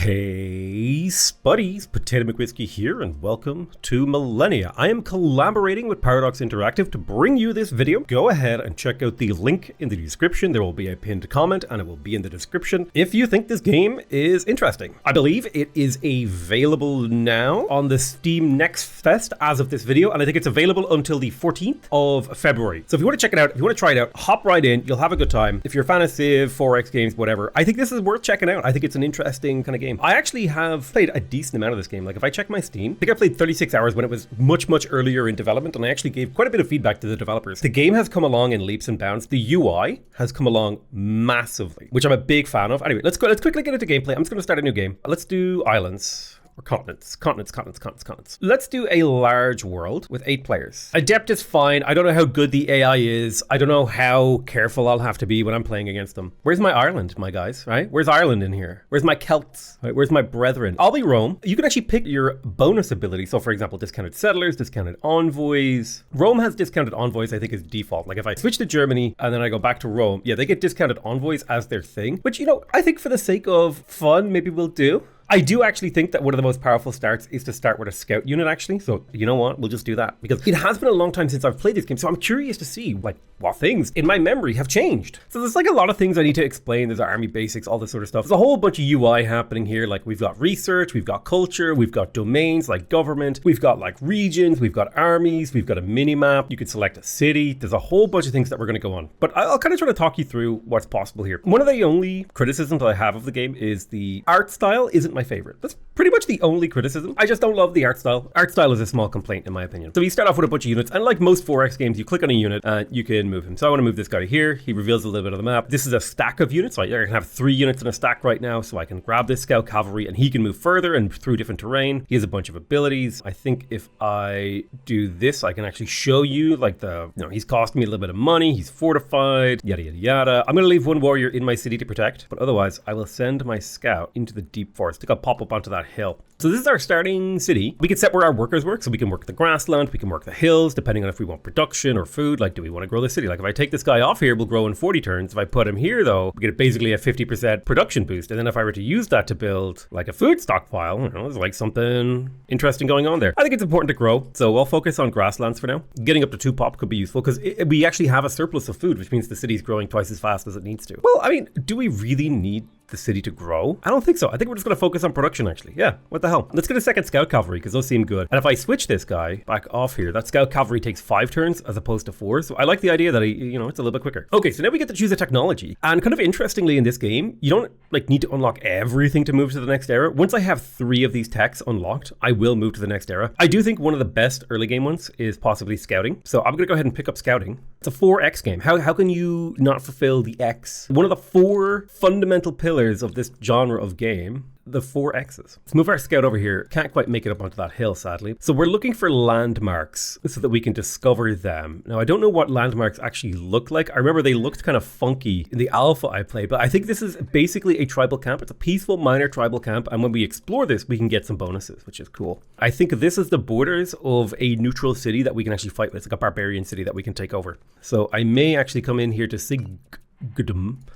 Hey Spuddies, Potato McWhiskey here, and welcome to Millennia. I am collaborating with Paradox Interactive to bring you this video. Go ahead and check out the link in the description. There will be a pinned comment and it will be in the description if you think this game is interesting. I believe it is available now on the Steam Next Fest as of this video, and I think it's available until the 14th of February. So if you want to check it out, if you want to try it out, hop right in. You'll have a good time. If you're a fan of Civ, 4X games, whatever, I think this is worth checking out. I think it's an interesting kind of game. I actually have played a decent amount of this game. Like if I check my Steam, I think I played 36 hours when it was much earlier in development, and I actually gave quite a bit of feedback to the developers. The game has come along in leaps and bounds. The UI has come along massively, which I'm a big fan of. Anyway, let's quickly get into gameplay. I'm just going to start a new game. Let's do islands. Or continents. Let's do a large world with 8 players. Adept is fine. I don't know how good the AI is. I don't know how careful I'll have to be when I'm playing against them. Where's my Ireland, my guys, right? Where's Ireland in here? Where's my Celts? Right? Where's my brethren? I'll be Rome. You can actually pick your bonus ability. So for example, discounted settlers, discounted envoys. Rome has discounted envoys, I think, is default. Like if I switch to Germany and then I go back to Rome, yeah, they get discounted envoys as their thing, which, you know, I think for the sake of fun, maybe we'll do. I do actually think that one of the most powerful starts is to start with a scout unit, actually. So you know what? We'll just do that because it has been a long time since I've played this game. So I'm curious to see like what things in my memory have changed. So there's like a lot of things I need to explain. There's army basics, all this sort of stuff. There's a whole bunch of UI happening here. Like we've got research, we've got culture, we've got domains like government, we've got like regions, we've got armies, we've got a mini map. You can select a city. There's a whole bunch of things that we're going to go on. But I'll kind of try to talk you through what's possible here. One of the only criticisms I have of the game is the art style isn't my favorite. That's pretty much the only criticism. I just don't love the art style. Art style is a small complaint in my opinion. So you start off with a bunch of units, and like most 4X games, you click on a unit and you can move him. So I want to move this guy here. He reveals a little bit of the map. This is a stack of units. So I can have 3 units in a stack right now. So I can grab this scout cavalry and he can move further and through different terrain. He has a bunch of abilities. I think if I do this, I can actually show you like he's costing me a little bit of money. He's fortified, yada, yada, yada. I'm going to leave 1 warrior in my city to protect, but otherwise I will send my scout into the deep forest. I think I'll pop up onto that hill. So this is our starting city. We can set where our workers work. So we can work the grassland, we can work the hills, depending on if we want production or food. Like, do we want to grow the city? Like if I take this guy off here, we'll grow in 40 turns. If I put him here though, we get basically a 50% production boost. And then if I were to use that to build like a food stockpile, you know, there's like something interesting going on there. I think it's important to grow. So I'll focus on grasslands for now. Getting up to 2 pop could be useful because we actually have a surplus of food, which means the city's growing twice as fast as it needs to. Well, I mean, do we really need the city to grow? I don't think so. I think we're just going to focus on production actually. Yeah, what the hell? Let's get a second scout cavalry because those seem good. And if I switch this guy back off here, that scout cavalry takes 5 turns as opposed to 4. So I like the idea that it's a little bit quicker. Okay, so now we get to choose a technology. And kind of interestingly in this game, you don't like need to unlock everything to move to the next era. Once I have 3 of these techs unlocked, I will move to the next era. I do think one of the best early game ones is possibly scouting. So I'm going to go ahead and pick up scouting. It's a 4X game. How can you not fulfill the X? One of the 4 fundamental pillars of this genre of game, the 4 X's. Let's move our scout over here. Can't quite make it up onto that hill, sadly. So we're looking for landmarks so that we can discover them. Now, I don't know what landmarks actually look like. I remember they looked kind of funky in the alpha I played, but I think this is basically a tribal camp. It's a peaceful minor tribal camp, and when we explore this, we can get some bonuses, which is cool. I think this is the borders of a neutral city that we can actually fight with. It's like a barbarian city that we can take over. So I may actually come in here to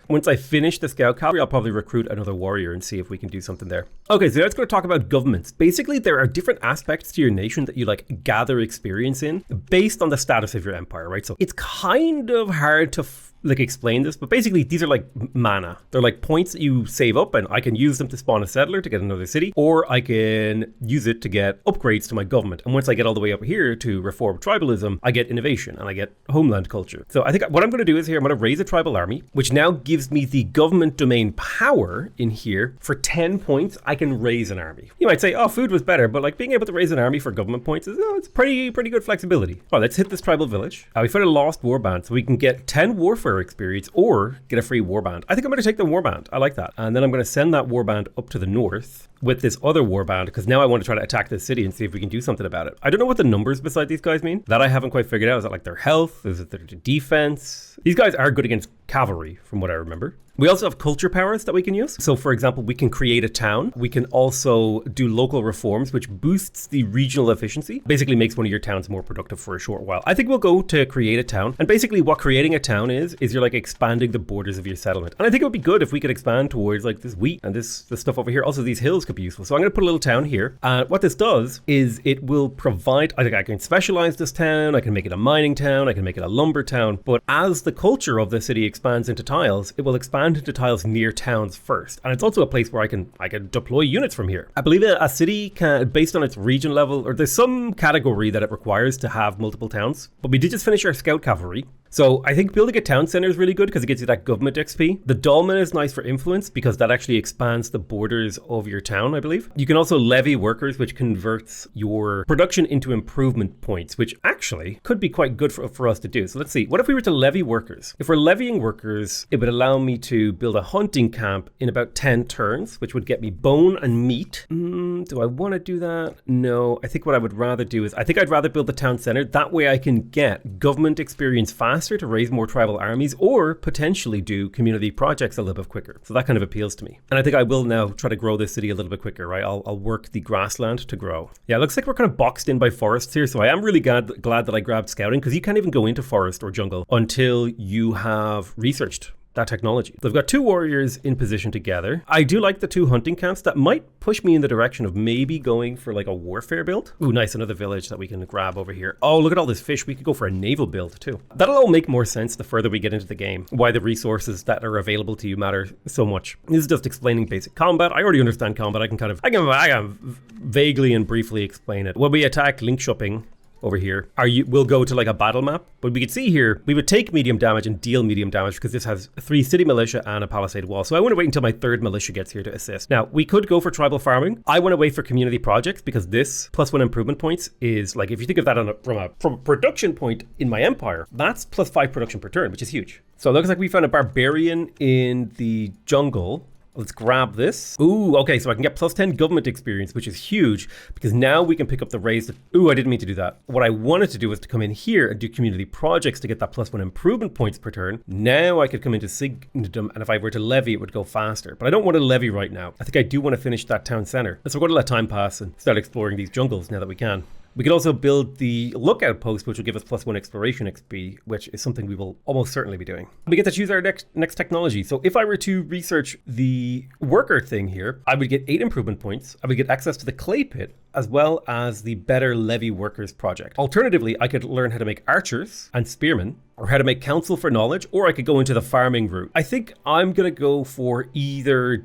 once I finish the scout cavalry, I'll probably recruit another warrior and see if we can do something there. Okay, so let's go talk about governments. Basically, there are different aspects to your nation that you like gather experience in based on the status of your empire, right? So it's kind of hard to explain this, but basically these are like mana. They're like points that you save up, and I can use them to spawn a settler to get another city, or I can use it to get upgrades to my government. And once I get all the way up here to reform tribalism, I get innovation and I get homeland culture. So I think what I'm going to do is here, I'm going to raise a tribal army, which now gives me the government domain power in here. For 10 points, I can raise an army. You might say, oh, food was better, but like being able to raise an army for government points is, it's pretty good flexibility. Oh, let's hit this tribal village. We found a lost warband, so we can get 10 warfare experience or get a free warband. I think I'm going to take the warband. I like that. And then I'm going to send that warband up to the north with this other warband because now I want to try to attack this city and see if we can do something about it. I don't know what the numbers beside these guys mean. That I haven't quite figured out. Is it like their health? Is it their defense? These guys are good against cavalry, from what I remember. We also have culture powers that we can use. So for example, we can create a town. We can also do local reforms, which boosts the regional efficiency. Basically makes one of your towns more productive for a short while. I think we'll go to create a town. And basically what creating a town is you're like expanding the borders of your settlement. And I think it would be good if we could expand towards like this wheat and this stuff over here. Also, these hills could be useful. So I'm going to put a little town here. And what this does is it will provide, I think I can specialize this town. I can make it a mining town. I can make it a lumber town. But as the culture of the city expands into tiles, it will expand into tiles near towns first. And it's also a place where I can deploy units from here. I believe a city can, based on its region level, or there's some category that it requires to have multiple towns. But we did just finish our scout cavalry. So I think building a town center is really good because it gives you that government XP. The dolmen is nice for influence because that actually expands the borders of your town, I believe. You can also levy workers, which converts your production into improvement points, which actually could be quite good for us to do. So let's see. What if we were to levy workers? If we're levying workers, it would allow me to build a hunting camp in about 10 turns, which would get me bone and meat. Do I want to do that? No. I think what I would rather do is, I think I'd rather build the town center. That way I can get government experience fast to raise more tribal armies, or potentially do community projects a little bit quicker. So that kind of appeals to me. And I think I will now try to grow this city a little bit quicker, right? I'll work the grassland to grow. Yeah, it looks like we're kind of boxed in by forests here. So I am really glad that I grabbed scouting, because you can't even go into forest or jungle until you have researched that technology. So I've got 2 warriors in position together. I do like the 2 hunting camps. That might push me in the direction of maybe going for like a warfare build. Ooh, nice, another village that we can grab over here. Oh, look at all this fish. We could go for a naval build too. That'll all make more sense the further we get into the game, why the resources that are available to you matter so much. This is just explaining basic combat. I already understand combat. I can vaguely and briefly explain it. When we attack link shopping over here, we'll go to like a battle map, but we could see here we would take medium damage and deal medium damage because this has 3 city militia and a palisade wall. So I want to wait until my 3rd militia gets here to assist. Now we could go for tribal farming. I want to wait for community projects because this +1 improvement points is like, if you think of that from a production point in my empire, that's +5 production per turn, which is huge. So it looks like we found a barbarian in the jungle. Let's grab this. Ooh, okay, so I can get +10 government experience, which is huge because now we can pick up the raised. Ooh, I didn't mean to do that. What I wanted to do was to come in here and do community projects to get that +1 improvement points per turn. Now I could come into Signdom, and if I were to levy, it would go faster. But I don't want to levy right now. I think I do want to finish that town center. So we're going to let time pass and start exploring these jungles now that we can. We could also build the lookout post, which will give us +1 exploration XP, which is something we will almost certainly be doing. We get to choose our next technology. So if I were to research the worker thing here, I would get 8 improvement points. I would get access to the clay pit, as well as the better levy workers project. Alternatively, I could learn how to make archers and spearmen, or how to make council for knowledge, or I could go into the farming route. I think I'm gonna go for either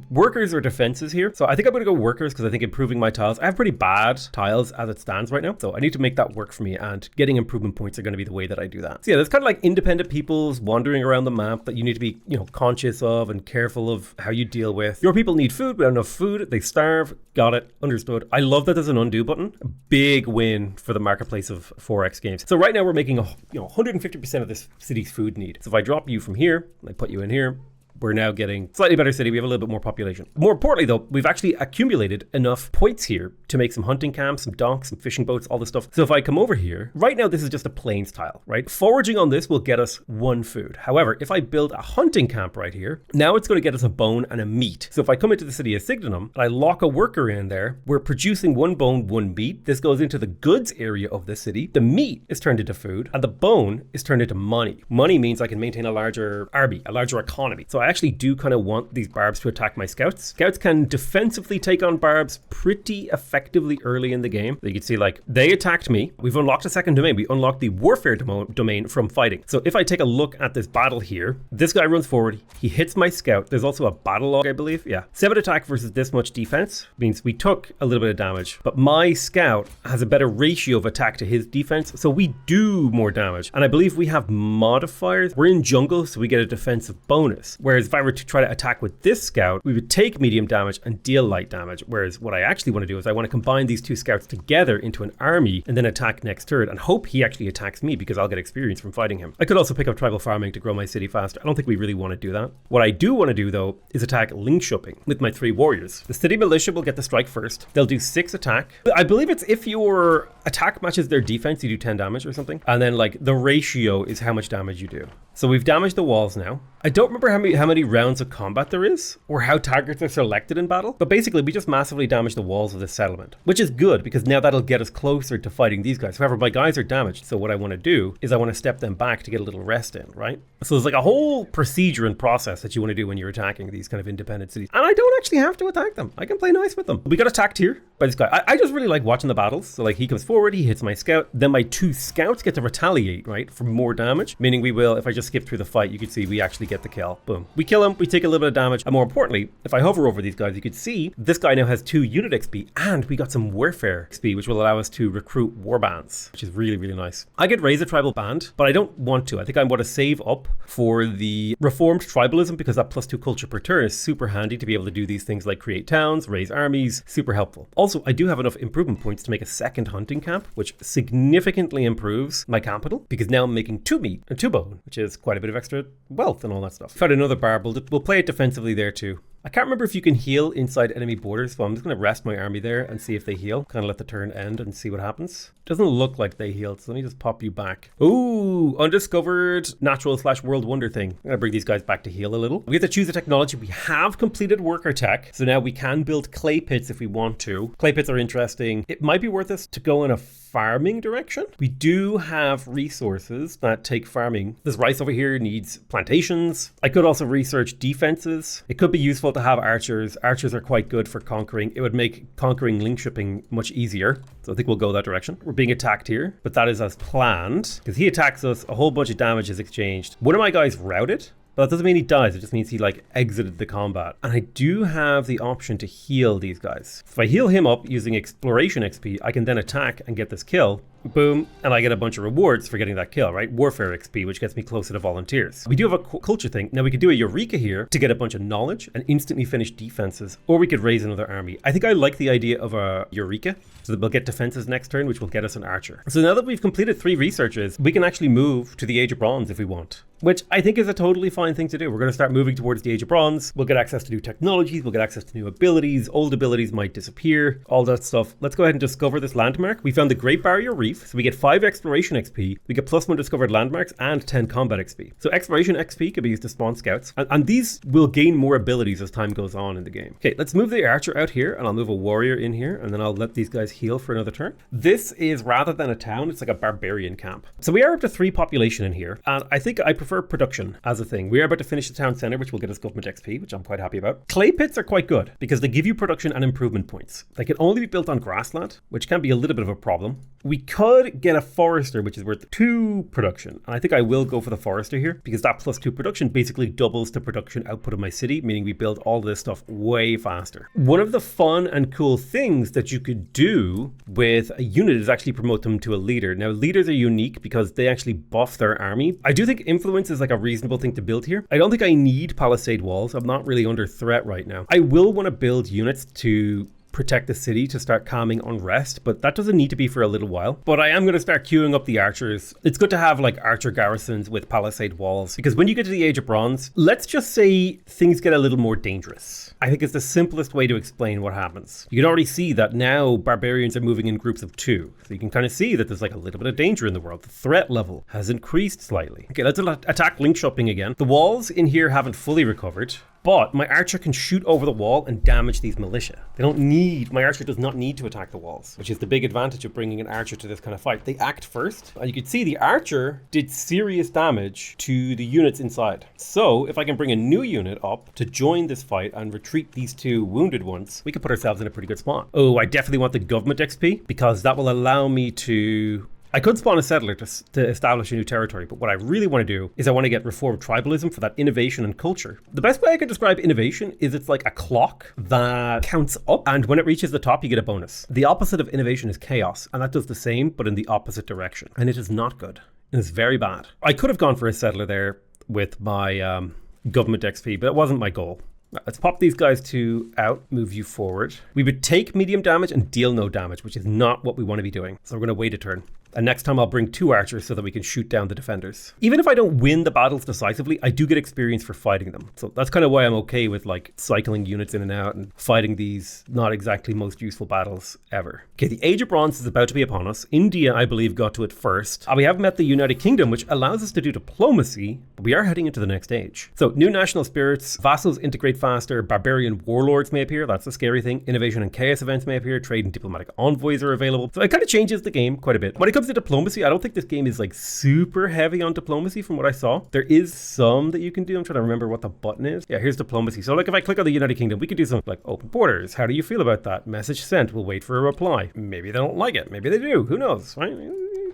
workers or defenses here. So I think I'm gonna go workers because I think improving my tiles, I have pretty bad tiles as it stands right now. So I need to make that work for me, and getting improvement points are gonna be the way that I do that. So yeah, there's kind of like independent peoples wandering around the map that you need to be, conscious of and careful of how you deal with. Your people need food, without enough food, they starve. Got it, understood. I love that there's an undo button. A big win for the marketplace of 4X games. So right now we're making 150% of this city's food need. So if I drop you from here, I put you in here, we're now getting slightly better city. We have a little bit more population. More importantly though, we've actually accumulated enough points here to make some hunting camps, some docks, some fishing boats, all this stuff. So if I come over here, right now this is just a plains tile, right? Foraging on this will get us 1 food. However, if I build a hunting camp right here, now it's going to get us a bone and a meat. So if I come into the city of Signdom and I lock a worker in there, we're producing 1 bone, 1 meat. This goes into the goods area of the city. The meat is turned into food and the bone is turned into money. Money means I can maintain a larger army, a larger economy. So I actually do kind of want these barbs to attack my scouts. Scouts can defensively take on barbs pretty effectively early in the game. You can see like they attacked me. We've unlocked a second domain. We unlocked the warfare domain from fighting. So if I take a look at this battle here, this guy runs forward. He hits my scout. There's also a battle log, I believe. Yeah. 7 attack versus this much defense means we took a little bit of damage, but my scout has a better ratio of attack to his defense. So we do more damage. And I believe we have modifiers. We're in jungle, so we get a defensive bonus. Whereas Whereas if I were to try to attack with this scout, we would take medium damage and deal light damage. Whereas what I actually want to do is I want to combine these two scouts together into an army and then attack next turn and hope he actually attacks me because I'll get experience from fighting him. I could also pick up tribal farming to grow my city faster. I don't think we really want to do that. What I do want to do though is attack link shopping with my 3 warriors. The city militia will get the strike first. They'll do 6 attack. I believe it's if your attack matches their defense, you do 10 damage or something. And then like the ratio is how much damage you do. So we've damaged the walls now. I don't remember how many rounds of combat there is or how targets are selected in battle, but basically we just massively damage the walls of this settlement, which is good because now that'll get us closer to fighting these guys. However, my guys are damaged, so what I want to do is I want to step them back to get a little rest in, right? So there's like a whole procedure and process that you want to do when you're attacking these kind of independent cities. And I don't actually have to attack them. I can play nice with them. We got attacked here by this guy. I just really like watching the battles. So like he comes forward, he hits my scout, then my 2 scouts get to retaliate, right, for more damage, meaning we will, if I just skip through the fight, you can see we actually get the kill. Boom. We kill him, we take a little bit of damage, and more importantly, if I hover over these guys, you can see this guy now has 2 unit XP, and we got some warfare XP, which will allow us to recruit warbands, which is really, really nice. I could raise a tribal band, but I don't want to. I think I want to save up for the reformed tribalism because that +2 culture per turn is super handy to be able to do these things like create towns, raise armies, super helpful. Also, I do have enough improvement points to make a 2nd hunting camp, which significantly improves my capital because now I'm making 2 meat and 2 bone, which is quite a bit of extra wealth and all that stuff. Found another barb. We'll play it defensively there too. I can't remember if you can heal inside enemy borders, so I'm just going to rest my army there and see if they heal. Kind of let the turn end and see what happens. Doesn't look like they healed, so let me just pop you back. Ooh, undiscovered natural/world wonder thing. I'm going to bring these guys back to heal a little. We have to choose a technology. We have completed worker tech, so now we can build clay pits if we want to. Clay pits are interesting. It might be worth us to go in a farming direction. We do have resources that take farming. This rice over here needs plantations. I could also research defenses. It could be useful to have archers. Archers are quite good for conquering. It would make conquering link shipping much easier. So I think we'll go that direction. We're being attacked here, but that is as planned because he attacks us. A whole bunch of damage is exchanged. One of my guys routed. But that doesn't mean he dies, it just means he like exited the combat. And I do have the option to heal these guys. If I heal him up using exploration XP, I can then attack and get this kill. Boom, and I get a bunch of rewards for getting that kill, right? Warfare XP, which gets me closer to volunteers. We do have a culture thing. Now we could do a Eureka here to get a bunch of knowledge and instantly finish defenses, or we could raise another army. I think I like the idea of a Eureka, so that we'll get defenses next turn, which will get us an archer. So now that we've completed 3 researches, we can actually move to the Age of Bronze if we want, which I think is a totally fine thing to do. We're going to start moving towards the Age of Bronze. We'll get access to new technologies. We'll get access to new abilities. Old abilities might disappear, all that stuff. Let's go ahead and discover this landmark. We found the Great Barrier Reef, so we get 5 exploration XP. We get +1 discovered landmarks and 10 combat XP. So exploration XP could be used to spawn scouts, and these will gain more abilities as time goes on in the game. Okay, let's move the archer out here, and I'll move a warrior in here, and then I'll let these guys heal for another turn. This is, rather than a town, it's like a barbarian camp. So we are up to 3 population in here, and I think I prefer production as a thing. We are about to finish the town center, which will get us government XP, which I'm quite happy about. Clay pits are quite good because they give you production and improvement points. They can only be built on grassland, which can be a little bit of a problem. We could get a forester, which is worth 2 production. And I think I will go for the forester here because that +2 production basically doubles the production output of my city, meaning we build all this stuff way faster. One of the fun and cool things that you could do with a unit is actually promote them to a leader. Now, leaders are unique because they actually buff their army. I do think influence is like a reasonable thing to build here. I don't think I need palisade walls. I'm not really under threat right now. I will want to build units to protect the city to start calming unrest, but that doesn't need to be for a little while. But I am going to start queuing up the archers. It's good to have like archer garrisons with palisade walls because when you get to the Age of Bronze, let's just say things get a little more dangerous. I think it's the simplest way to explain what happens. You can already see that now barbarians are moving in groups of 2. So you can kind of see that there's like a little bit of danger in the world. The threat level has increased slightly. Okay, let's attack link shopping again. The walls in here haven't fully recovered, but my archer can shoot over the wall and damage these militia. My archer does not need to attack the walls, which is the big advantage of bringing an archer to this kind of fight. They act first, and you can see the archer did serious damage to the units inside. So if I can bring a new unit up to join this fight and retreat these 2 wounded ones, we can put ourselves in a pretty good spot. Oh, I definitely want the government XP because that will allow me to... I could spawn a settler to establish a new territory, but what I really want to do is I want to get reformed tribalism for that innovation and culture. The best way I could describe innovation is it's like a clock that counts up, and when it reaches the top, you get a bonus. The opposite of innovation is chaos, and that does the same, but in the opposite direction. And it is not good. It is very bad. I could have gone for a settler there with my government XP, but it wasn't my goal. Let's pop these guys to out, move you forward. We would take medium damage and deal no damage, which is not what we want to be doing. So we're going to wait a turn. And next time I'll bring 2 archers so that we can shoot down the defenders. Even if I don't win the battles decisively, I do get experience for fighting them. So that's kind of why I'm okay with like cycling units in and out and fighting these not exactly most useful battles ever. Okay, the Age of Bronze is about to be upon us. India, I believe, got to it first. We have met the United Kingdom, which allows us to do diplomacy, but we are heading into the next age. So new national spirits, vassals integrate faster, barbarian warlords may appear, that's the scary thing. Innovation and chaos events may appear, trade and diplomatic envoys are available. So it kind of changes the game quite a bit. When it comes to diplomacy, I don't think this game is like super heavy on diplomacy from what I saw. There is some that you can do. I'm trying to remember what the button is. Yeah, here's diplomacy. So like if I click on the United Kingdom, we could do something like open borders. How do you feel about that? Message sent. We'll wait for a reply. Maybe they don't like it. Maybe they do. Who knows, right?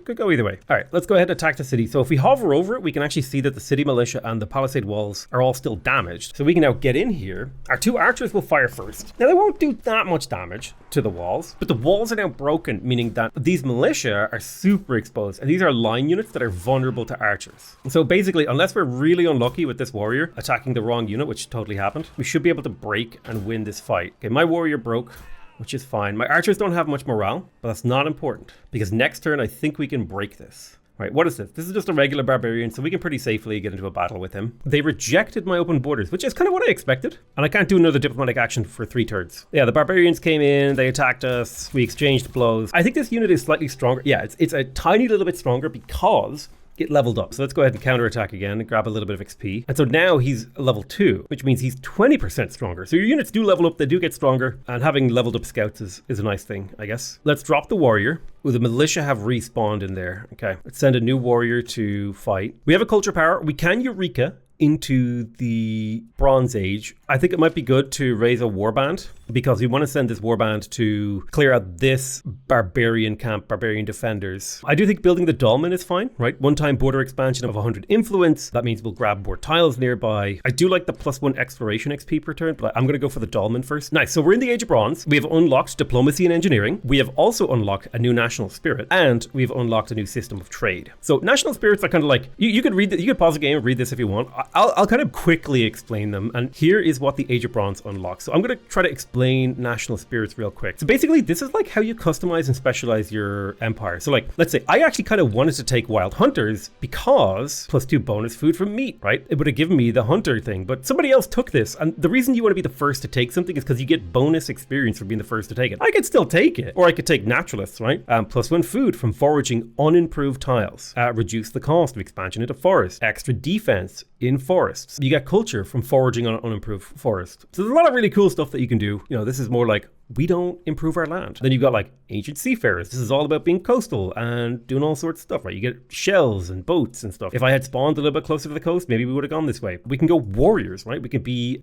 Could go either way. All right, let's go ahead and attack the city. So if we hover over it, we can actually see that the city militia and the palisade walls are all still damaged. So we can now get in here. Our 2 archers will fire first. Now they won't do that much damage to the walls, but the walls are now broken, meaning that these militia are super exposed. And these are line units that are vulnerable to archers. And so basically, unless we're really unlucky with this warrior attacking the wrong unit, which totally happened, we should be able to break and win this fight. Okay, my warrior broke, which is fine. My archers don't have much morale, but that's not important because next turn I think we can break this. Right, what is this? This is just a regular barbarian, so we can pretty safely get into a battle with him. They rejected my open borders, which is kind of what I expected. And I can't do another diplomatic action for 3 turns. Yeah, the barbarians came in, they attacked us, we exchanged blows. I think this unit is slightly stronger. Yeah, it's a tiny little bit stronger because it leveled up. So let's go ahead and counterattack again and grab a little bit of XP. And so now he's level 2, which means he's 20% stronger. So your units do level up, they do get stronger. And having leveled up scouts is a nice thing, I guess. Let's drop the warrior. Ooh, the militia have respawned in there. Okay, let's send a new warrior to fight. We have a culture power. We can Eureka into the Bronze Age. I think it might be good to raise a warband because we want to send this warband to clear out this barbarian camp, barbarian defenders. I do think building the dolmen is fine, right? One-time border expansion of 100 influence. That means we'll grab more tiles nearby. I do like the +1 exploration XP per turn, but I'm going to go for the dolmen first. Nice. So we're in the Age of Bronze. We have unlocked diplomacy and engineering. We have also unlocked a new national spirit, and we've unlocked a new system of trade. So national spirits are kind of like, you could read, you could pause the game and read this if you want. I'll kind of quickly explain them, and here is what the Age of Bronze unlocks. So I'm going to try to explain national spirits real quick. So basically, this is like how you customize and specialize your empire. So like, let's say I actually kind of wanted to take wild hunters because +2 bonus food from meat, right? It would have given me the hunter thing, but somebody else took this. And the reason you want to be the first to take something is because you get bonus experience for being the first to take it. I could still take it, or I could take naturalists, right? +1 food from foraging unimproved tiles. Reduce the cost of expansion into forest. Extra defense in forests. You get culture from foraging on unimproved forest. So there's a lot of really cool stuff that you can do. You know, this is more like we don't improve our land. Then you've got like ancient seafarers. This is all about being coastal and doing all sorts of stuff, right? You get shells and boats and stuff. If I had spawned a little bit closer to the coast, maybe we would have gone this way. We can go warriors, right? We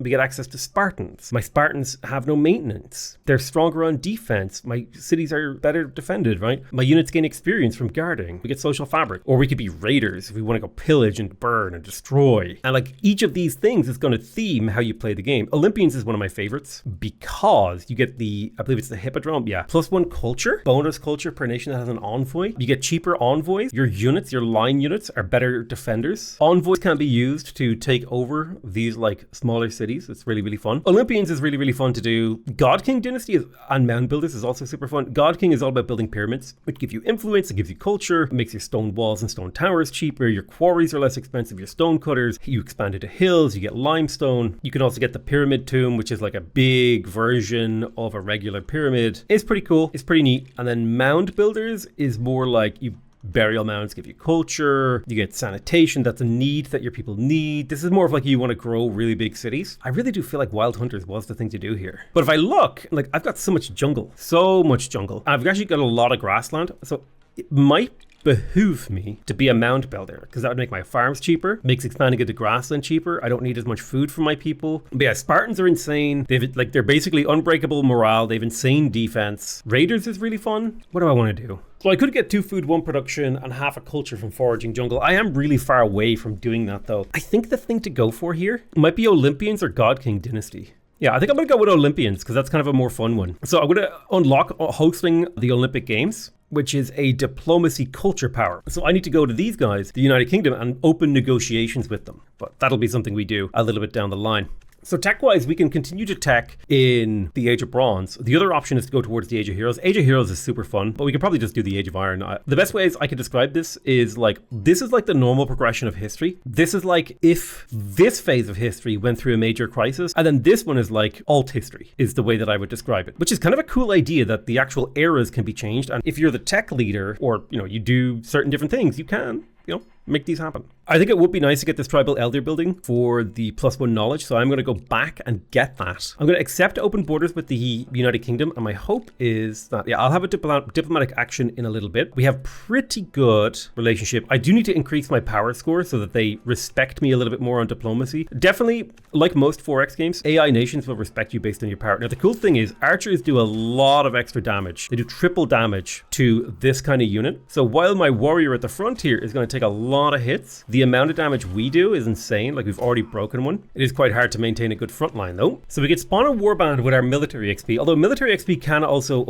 get access to Spartans. My Spartans have no maintenance. They're stronger on defense. My cities are better defended, right? My units gain experience from guarding. We get social fabric. Or we could be raiders if we want to go pillage and burn and destroy. And like each of these things is going to theme how you play the game. Olympians is one of my favorites because you get the, I believe it's the Hippodrome, yeah. +1 culture, bonus culture per nation that has an envoy. You get cheaper envoys. Your units, your line units are better defenders. Envoys can be used to take over these like smaller cities. It's really, really fun. Olympians is really, really fun to do. God King Dynasty and Mound Builders is also super fun. God King is all about building pyramids, which give you influence, it gives you culture, it makes your stone walls and stone towers cheaper. Your quarries are less expensive. Your stone cutters, you expand into hills, you get limestone. You can also get the pyramid tomb, which is like a big version of a regular pyramid. It's pretty cool. It's pretty neat. And then mound builders is more like you burial mounds give you culture, you get sanitation, that's a need that your people need. This is more of like you want to grow really big cities. I really do feel like Wild Hunters was the thing to do here. But if I look, like I've got so much jungle. I've actually got a lot of grassland. So it might behoove me to be a mound builder because that would make my farms cheaper, makes expanding into grassland cheaper. I don't need as much food for my people. But yeah, Spartans are insane. They're basically unbreakable morale. They have insane defense. Raiders is really fun. What do I want to do? So I could get 2 food, 1 production, and half a culture from foraging jungle. I am really far away from doing that though. I think the thing to go for here might be Olympians or God King Dynasty. Yeah, I think I'm going to go with Olympians because that's kind of a more fun one. So I'm going to unlock hosting the Olympic Games. which is a diplomacy culture power. So I need to go to these guys, the United Kingdom, and open negotiations with them. But that'll be something we do a little bit down the line. So tech-wise, we can continue to tech in the Age of Bronze. The other option is to go towards the Age of Heroes. Age of Heroes is super fun, but we could probably just do the Age of Iron. The best ways I could describe this is like, this is like the normal progression of history. This is like if this phase of history went through a major crisis, and then this one is like alt history, is the way that I would describe it, which is kind of a cool idea that the actual eras can be changed. And if you're the tech leader, or, you know, you do certain different things, you can, you know, make these happen. I think it would be nice to get this tribal elder building for the +1 knowledge, so I'm going to go back and get that. I'm going to accept open borders with the United Kingdom, and my hope is that, yeah, I'll have a diplomatic action in a little bit. We have pretty good relationship. I do need to increase my power score so that they respect me a little bit more on diplomacy. Definitely, like most 4X games, AI nations will respect you based on your power. Now, the cool thing is archers do a lot of extra damage. They do triple damage to this kind of unit. So while my warrior at the front here is going to take a lot of hits, the amount of damage we do is insane. Like, we've already broken one. It is quite hard to maintain a good front line though. So we could spawn a warband with our military XP, although military XP can also,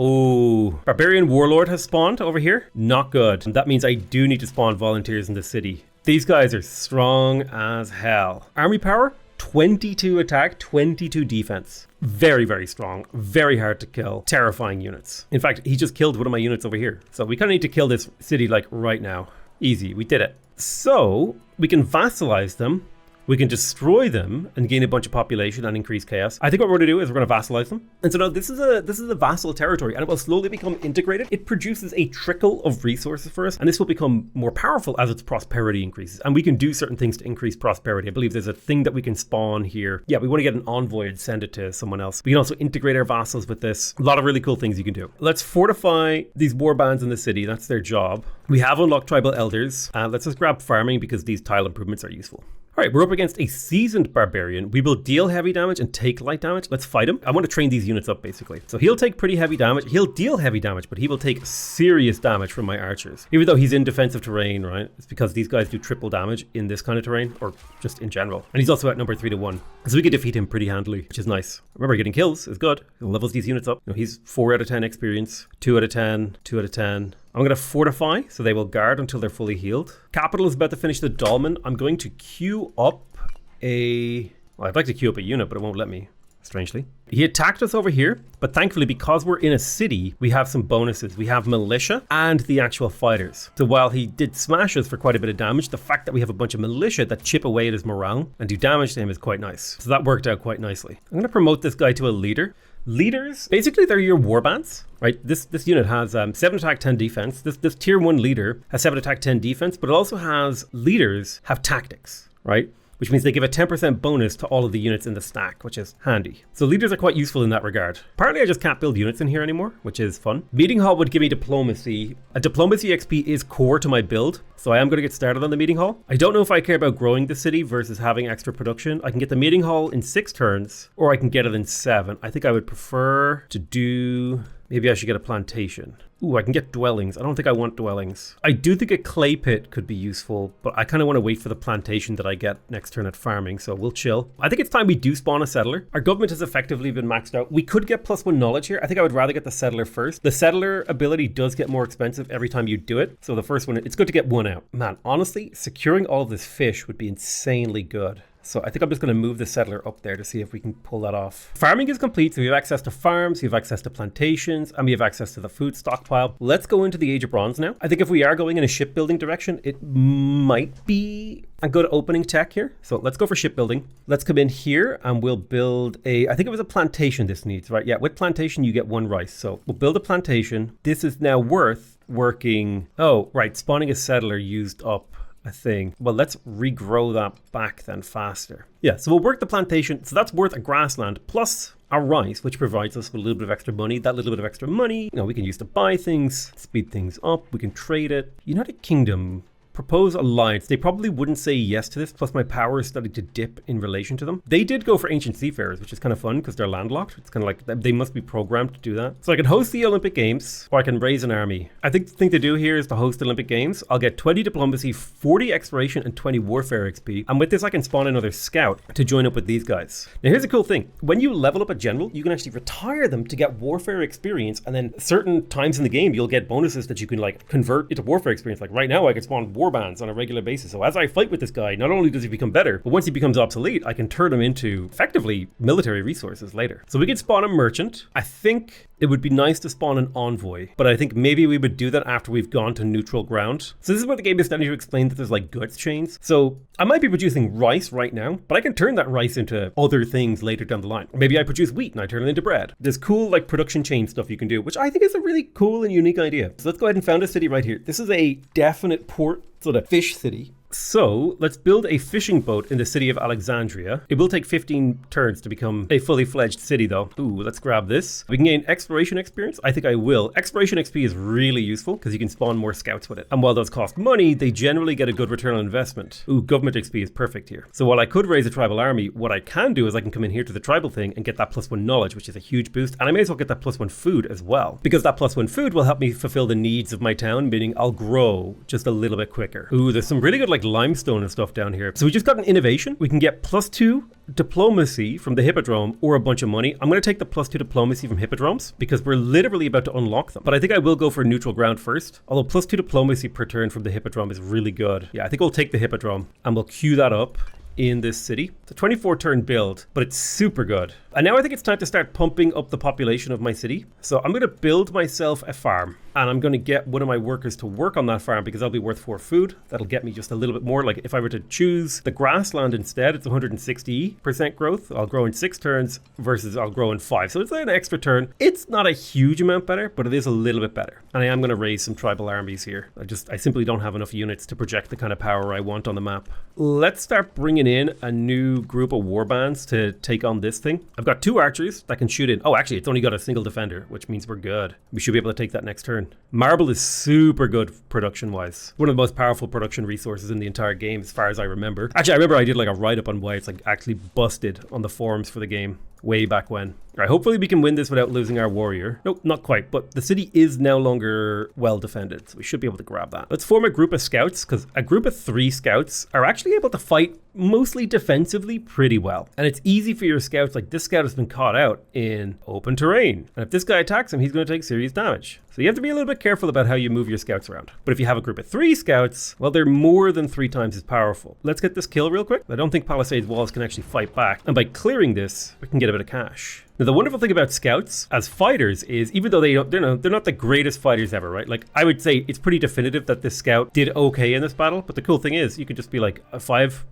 Barbarian Warlord has spawned over here. Not good. And that means I do need to spawn volunteers in the city. These guys are strong as hell. Army power, 22 attack, 22 defense. Very, very strong, very hard to kill, terrifying units. In fact, he just killed one of my units over here. So we kind of need to kill this city like right now. Easy, we did it. So we can vassalize them, we can destroy them and gain a bunch of population and increase chaos. I think what we're going to do is we're going to vassalize them. And so now this is a vassal territory, and it will slowly become integrated. It produces a trickle of resources for us, and this will become more powerful as its prosperity increases. And we can do certain things to increase prosperity. I believe there's a thing that we can spawn here. Yeah, we want to get an envoy and send it to someone else. We can also integrate our vassals with this. A lot of really cool things you can do. Let's fortify these war bands in the city. That's their job. We have unlocked tribal elders. Let's just grab farming because these tile improvements are useful. All right, we're up against a seasoned barbarian. We will deal heavy damage and take light damage. Let's fight him. I want to train these units up, basically. So he'll take pretty heavy damage. He'll deal heavy damage, but he will take serious damage from my archers. Even though he's in defensive terrain, right? It's because these guys do triple damage in this kind of terrain, or just in general. And he's also outnumbered 3-1. So we can defeat him pretty handily, which is nice. Remember, getting kills is good. It levels these units up. You know, he's 4 out of 10 experience, 2 out of 10, 2 out of 10. I'm going to fortify, so they will guard until they're fully healed. Capital is about to finish the dolmen. I'm going to queue up well, I'd like to queue up a unit, but it won't let me, strangely. He attacked us over here, but thankfully, because we're in a city, we have some bonuses. We have militia and the actual fighters. So while he did smash us for quite a bit of damage, the fact that we have a bunch of militia that chip away at his morale and do damage to him is quite nice. So that worked out quite nicely. I'm going to promote this guy to a leader. Leaders, basically they're your warbands, right? This unit has 7 attack, 10 defense. This tier 1 leader has 7 attack, 10 defense, but it also has leaders have tactics, right? Which means they give a 10% bonus to all of the units in the stack, which is handy. So leaders are quite useful in that regard. Apparently I just can't build units in here anymore, which is fun. Meeting hall would give me diplomacy. A diplomacy XP is core to my build, so I am going to get started on the meeting hall. I don't know if I care about growing the city versus having extra production. I can get the meeting hall in 6 turns, or I can get it in 7. I think I would prefer to do... Maybe I should get a plantation. Ooh, I can get dwellings. I don't think I want dwellings. I do think a clay pit could be useful, but I kind of want to wait for the plantation that I get next turn at farming, so we'll chill. I think it's time we do spawn a settler. Our government has effectively been maxed out. We could get +1 knowledge here. I think I would rather get the settler first. The settler ability does get more expensive every time you do it, so the first one, it's good to get 1 out. Man, honestly, securing all of this fish would be insanely good. So I think I'm just going to move the settler up there to see if we can pull that off. Farming is complete, so we have access to farms, we have access to plantations, and we have access to the food stockpile. Let's go into the Age of Bronze now. I think if we are going in a shipbuilding direction, it might be a good opening tech here. So let's go for shipbuilding. Let's come in here and we'll build I think it was a plantation this needs, right? Yeah, with plantation you get 1 rice. So we'll build a plantation. This is now worth working. Oh, right, spawning a settler used up a thing. Well, let's regrow that back then faster. Yeah, so we'll work the plantation. So that's worth a grassland plus our rice, which provides us with a little bit of extra money. That little bit of extra money, you know, we can use to buy things, speed things up. We can trade it. United Kingdom propose alliance. They probably wouldn't say yes to this, plus my power is starting to dip in relation to them. They did go for ancient seafarers, which is kind of fun because they're landlocked. It's kind of like they must be programmed to do that. So I can host the Olympic Games, or I can raise an army. I think the thing to do here is to host the Olympic Games. I'll get 20 diplomacy, 40 exploration, and 20 warfare XP. And with this, I can spawn another scout to join up with these guys. Now here's a cool thing. When you level up a general, you can actually retire them to get warfare experience, and then certain times in the game, you'll get bonuses that you can like convert into warfare experience. Like right now, I can spawn warbands on a regular basis. So as I fight with this guy, not only does he become better, but once he becomes obsolete, I can turn him into effectively military resources later. So we can spawn a merchant. I think it would be nice to spawn an envoy, but I think maybe we would do that after we've gone to neutral ground. So this is where the game is starting to explain that there's like goods chains. So I might be producing rice right now, but I can turn that rice into other things later down the line. Maybe I produce wheat and I turn it into bread. There's cool like production chain stuff you can do, which I think is a really cool and unique idea. So let's go ahead and found a city right here. This is a definite port, sort of fish city. So let's build a fishing boat in the city of Alexandria. It will take 15 turns to become a fully fledged city though. Ooh, let's grab this. We can gain exploration experience. I think I will. Exploration XP is really useful because you can spawn more scouts with it. And while those cost money, they generally get a good return on investment. Ooh, government XP is perfect here. So while I could raise a tribal army, what I can do is I can come in here to the tribal thing and get that +1 knowledge, which is a huge boost. And I may as well get that +1 food as well, because that +1 food will help me fulfill the needs of my town, meaning I'll grow just a little bit quicker. Ooh, there's some really good like limestone and stuff down here. So we just got an innovation. We can get +2 diplomacy from the hippodrome or a bunch of money. I'm going to take the +2 diplomacy from hippodromes because we're literally about to unlock them. But I think I will go for neutral ground first. Although +2 diplomacy per turn from the hippodrome is really good. Yeah, I think we'll take the hippodrome and we'll queue that up in this city. It's a 24 turn build, but it's super good. And now I think it's time to start pumping up the population of my city. So I'm going to build myself a farm and I'm going to get one of my workers to work on that farm because that'll be worth 4 food. That'll get me just a little bit more. Like if I were to choose the grassland instead, it's 160% growth. I'll grow in 6 turns versus I'll grow in 5. So it's like an extra turn. It's not a huge amount better, but it is a little bit better. And I am going to raise some tribal armies here. I simply don't have enough units to project the kind of power I want on the map. Let's start bringing in a new group of warbands to take on this thing. I've got 2 archers that can shoot in. Oh, actually, it's only got a single defender, which means we're good. We should be able to take that next turn. Marble is super good production-wise. One of the most powerful production resources in the entire game, as far as I remember. Actually, I remember I did like a write-up on why it's like actually busted on the forums for the game way back when. All right, hopefully we can win this without losing our warrior. Nope, not quite, but the city is no longer well defended, so we should be able to grab that. Let's form a group of scouts, because a group of 3 scouts are actually able to fight mostly defensively pretty well. And it's easy for your scouts, like this scout has been caught out in open terrain. And if this guy attacks him, he's going to take serious damage. So you have to be a little bit careful about how you move your scouts around. But if you have a group of 3 scouts, well, they're more than 3 times as powerful. Let's get this kill real quick. I don't think Palisades walls can actually fight back. And by clearing this, we can get a bit of cash. Now, the wonderful thing about scouts as fighters is even though they're not the greatest fighters ever, right? Like I would say it's pretty definitive that this scout did okay in this battle. But the cool thing is you could just be like a 5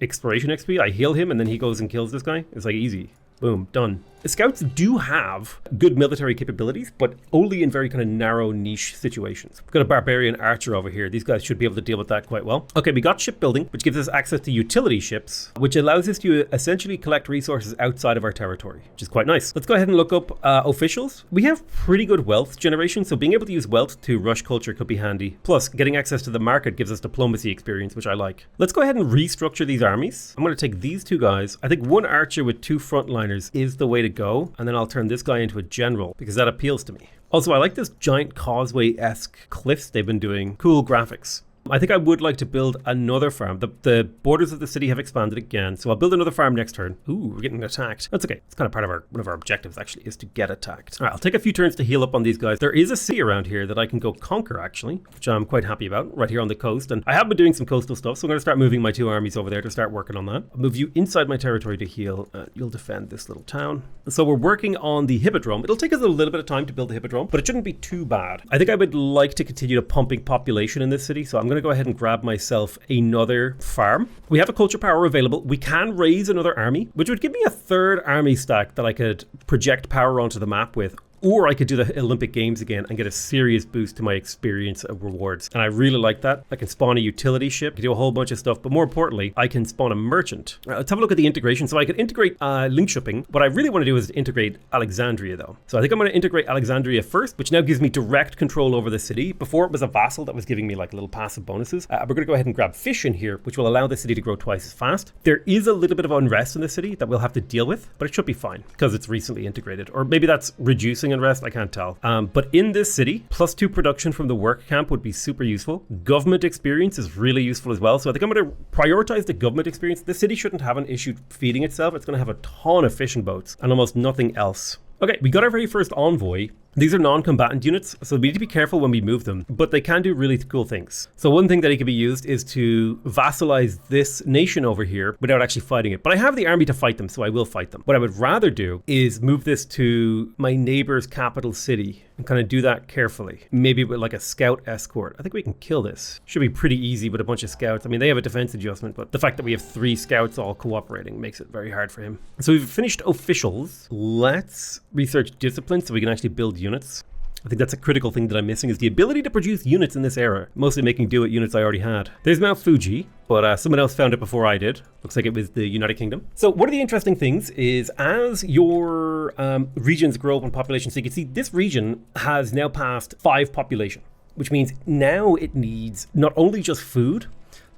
exploration XP. I heal him and then he goes and kills this guy. It's like easy. Boom, done. The scouts do have good military capabilities, but only in very kind of narrow niche situations. We've got a barbarian archer over here. These guys should be able to deal with that quite well. Okay, we got shipbuilding, which gives us access to utility ships, which allows us to essentially collect resources outside of our territory, which is quite nice. Let's go ahead and look up officials. We have pretty good wealth generation, so being able to use wealth to rush culture could be handy. Plus, getting access to the market gives us diplomacy experience, which I like. Let's go ahead and restructure these armies. I'm going to take these 2 guys. I think 1 archer with 2 frontliners is the way to go, and then I'll turn this guy into a general because that appeals to me. Also, I like this giant causeway-esque cliffs they've been doing. Cool graphics. I think I would like to build another farm. The borders of the city have expanded again, so I'll build another farm next turn. Ooh, we're getting attacked. That's okay. It's kind of part of one of our objectives, actually, is to get attacked. All right, I'll take a few turns to heal up on these guys. There is a city around here that I can go conquer, actually, which I'm quite happy about, right here on the coast. And I have been doing some coastal stuff, so I'm going to start moving my 2 armies over there to start working on that. I'll move you inside my territory to heal. You'll defend this little town. So we're working on the hippodrome. It'll take us a little bit of time to build the hippodrome, but it shouldn't be too bad. I think I would like to continue to pumping population in this city, so I'm going to go ahead and grab myself another farm. We have a culture power available. We can raise another army, which would give me a 3rd army stack that I could project power onto the map with. or I could do the Olympic Games again and get a serious boost to my experience of rewards. And I really like that. I can spawn a utility ship, I can do a whole bunch of stuff, but more importantly, I can spawn a merchant. Let's have a look at the integration. So I could integrate link shipping. What I really want to do is integrate Alexandria though. So I think I'm going to integrate Alexandria first, which now gives me direct control over the city. Before it was a vassal that was giving me like little passive bonuses. We're going to go ahead and grab fish in here, which will allow the city to grow twice as fast. There is a little bit of unrest in the city that we'll have to deal with, but it should be fine because it's recently integrated. Or maybe that's reducing unrest, I can't tell. But in this city, +2 production from the work camp would be super useful. Government experience is really useful as well. So I think I'm going to prioritize the government experience. The city shouldn't have an issue feeding itself. It's going to have a ton of fishing boats and almost nothing else. Okay, we got our very first envoy. These are non-combatant units, so we need to be careful when we move them, but they can do really cool things. So one thing that it can be used is to vassalize this nation over here without actually fighting it. But I have the army to fight them, so I will fight them. What I would rather do is move this to my neighbor's capital city and kind of do that carefully. Maybe with like a scout escort. I think we can kill this. Should be pretty easy with a bunch of scouts. I mean, they have a defense adjustment, but the fact that we have 3 scouts all cooperating makes it very hard for him. So we've finished officials. Let's research discipline so we can actually build units. I think that's a critical thing that I'm missing is the ability to produce units in this era, mostly making do with units I already had. There's Mount Fuji, but someone else found it before I did. Looks like it was the United Kingdom. So one of the interesting things is as your regions grow up in population, so you can see this region has now passed 5 population, which means now it needs not only just food,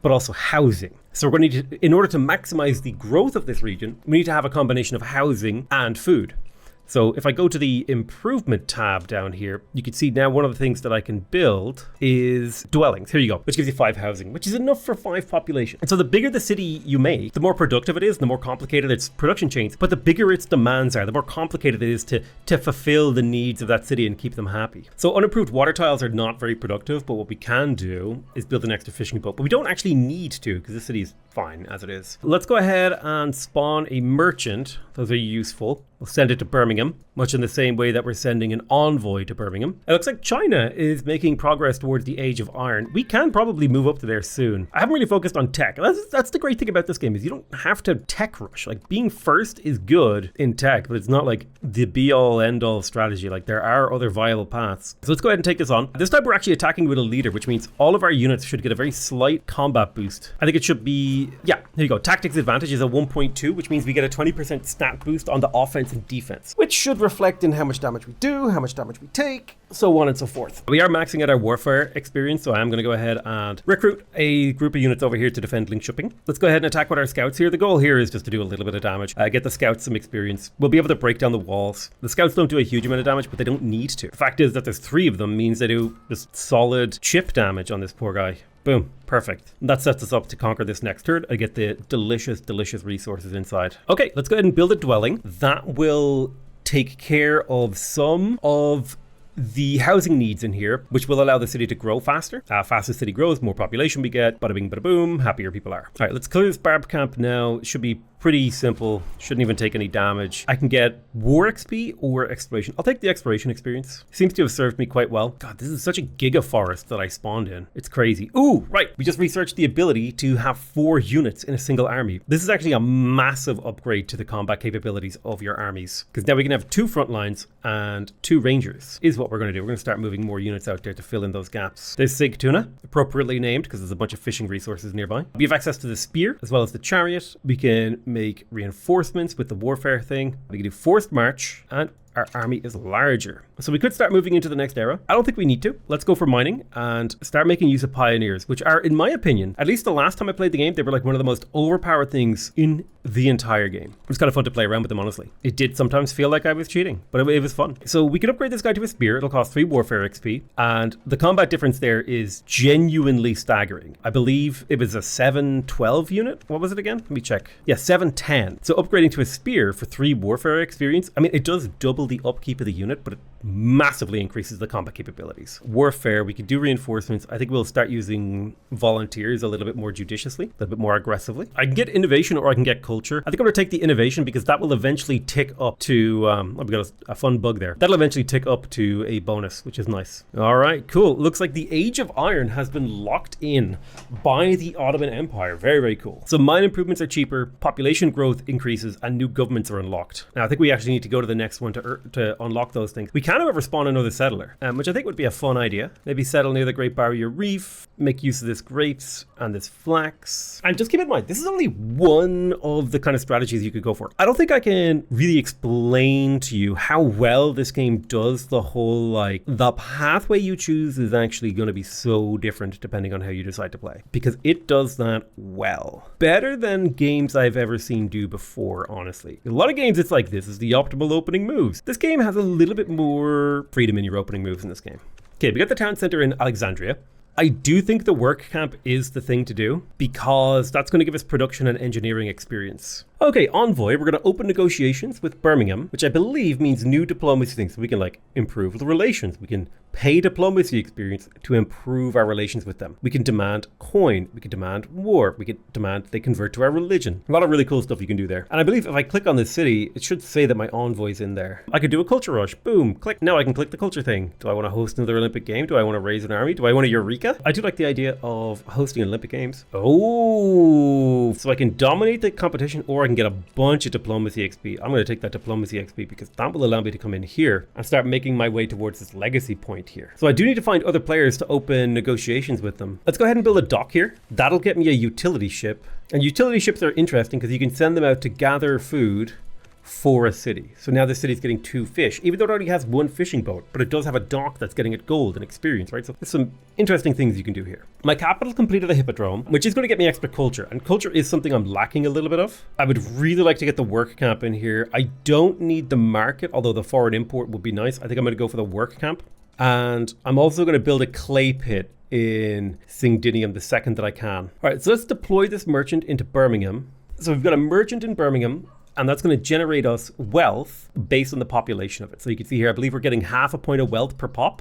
but also housing. So we're going to need to, in order to maximize the growth of this region, we need to have a combination of housing and food. So if I go to the improvement tab down here, you can see now one of the things that I can build is dwellings. Here you go, which gives you 5 housing, which is enough for 5 population. And so the bigger the city you make, the more productive it is, the more complicated its production chains, but the bigger its demands are, the more complicated it is to fulfill the needs of that city and keep them happy. So unimproved water tiles are not very productive, but what we can do is build an extra fishing boat, but we don't actually need to because the city is fine as it is. Let's go ahead and spawn a merchant. Those are useful. We'll send it to Birmingham, much in the same way that we're sending an envoy to Birmingham. It looks like China is making progress towards the Age of Iron. We can probably move up to there soon. I haven't really focused on tech. That's the great thing about this game is you don't have to tech rush. Like being first is good in tech, but it's not like the be-all end-all strategy. Like there are other viable paths. So let's go ahead and take this on. This time we're actually attacking with a leader, which means all of our units should get a very slight combat boost. I think it should be, yeah, here you go. Tactics advantage is a 1.2, which means we get a 20% stat boost on the offense and defense, which should reflect in how much damage we do, how much damage we take, so on and so forth. We are maxing out our warfare experience, so I'm going to go ahead and recruit a group of units over here to defend link shipping. Let's go ahead and attack with our scouts here. The goal here is just to do a little bit of damage, get the scouts some experience. We'll be able to break down the walls. The scouts don't do a huge amount of damage, but they don't need to. The fact is that there's 3 of them means they do just solid chip damage on this poor guy. Boom. Perfect. And that sets us up to conquer this next turn. I get the delicious, delicious resources inside. Okay, let's go ahead and build a dwelling. That will take care of some of the housing needs in here, which will allow the city to grow faster. Faster city grows, more population we get. Bada bing, bada boom, happier people are. All right, let's clear this barb camp now. It should be pretty simple. Shouldn't even take any damage. I can get war XP or exploration. I'll take the exploration experience. Seems to have served me quite well. God, this is such a giga forest that I spawned in. It's crazy. Ooh, right. We just researched the ability to have 4 units in a single army. This is actually a massive upgrade to the combat capabilities of your armies, because now we can have 2 front lines and 2 rangers is what we're going to do. We're going to start moving more units out there to fill in those gaps. There's Sig Tuna, appropriately named because there's a bunch of fishing resources nearby. We have access to the spear as well as the chariot. We can make reinforcements with the warfare thing. We can do forced march, and our army is larger. So we could start moving into the next era. I don't think we need to. Let's go for mining and start making use of pioneers, which are, in my opinion, at least the last time I played the game, they were like one of the most overpowered things in the entire game. It was kind of fun to play around with them, honestly. It did sometimes feel like I was cheating, but it was fun. So we could upgrade this guy to a spear. It'll cost 3 warfare XP, and the combat difference there is genuinely staggering. I believe it was a 712 unit. What was it again? Let me check. Yeah, 710. So upgrading to a spear for 3 warfare experience, I mean, it does double the upkeep of the unit, but it massively increases the combat capabilities. Warfare, we could do reinforcements. I think we'll start using volunteers a little bit more judiciously, a little bit more aggressively. I can get innovation or I can get culture. I think I'm going to take the innovation because that will eventually tick up to, I've got a fun bug there. That'll eventually tick up to a bonus, which is nice. All right, cool. Looks like the Age of Iron has been locked in by the Ottoman Empire. Very, very cool. So mine improvements are cheaper, population growth increases, and new governments are unlocked. Now, I think we actually need to go to the next one to here to unlock those things. We can, however, spawn another settler, which I think would be a fun idea. Maybe settle near the Great Barrier Reef, make use of this grapes and this flax. And just keep in mind, this is only one of the kind of strategies you could go for. I don't think I can really explain to you how well this game does the whole, like, the pathway you choose is actually going to be so different depending on how you decide to play, because it does that well. Better than games I've ever seen do before, honestly. A lot of games, it's like, this is the optimal opening moves. This game has a little bit more freedom in your opening moves in this game. Okay, we got the town center in Alexandria. I do think the work camp is the thing to do because that's going to give us production and engineering experience. Okay, Envoy, we're going to open negotiations with Birmingham, which I believe means new diplomacy things. So we can like improve the relations. We can pay diplomacy experience to improve our relations with them. We can demand coin. We can demand war. We can demand they convert to our religion. A lot of really cool stuff you can do there. And I believe if I click on this city, it should say that my envoy's in there. I could do a culture rush. Boom, click. Now I can click the culture thing. Do I want to host another Olympic game? Do I want to raise an army? Do I want a Eureka? I do like the idea of hosting Olympic games. Oh, so I can dominate the competition or I can get a bunch of diplomacy XP. I'm going to take that diplomacy XP because that will allow me to come in here and start making my way towards this legacy point here. So I do need to find other players to open negotiations with them. Let's go ahead and build a dock here. That'll get me a utility ship. And utility ships are interesting because you can send them out to gather food for a city. So now the city's getting 2 fish, even though it already has 1 fishing boat, but it does have a dock that's getting it gold and experience, right? So there's some interesting things you can do here. My capital completed a hippodrome, which is going to get me extra culture, and culture is something I'm lacking a little bit of. I would really like to get the work camp in here. I don't need the market, although the foreign import would be nice. I think I'm going to go for the work camp. And I'm also going to build a clay pit in Singdinium the second that I can. All right, so let's deploy this merchant into Birmingham. So we've got a merchant in Birmingham, and that's going to generate us wealth based on the population of it. So you can see here, I believe we're getting half a point of wealth per pop.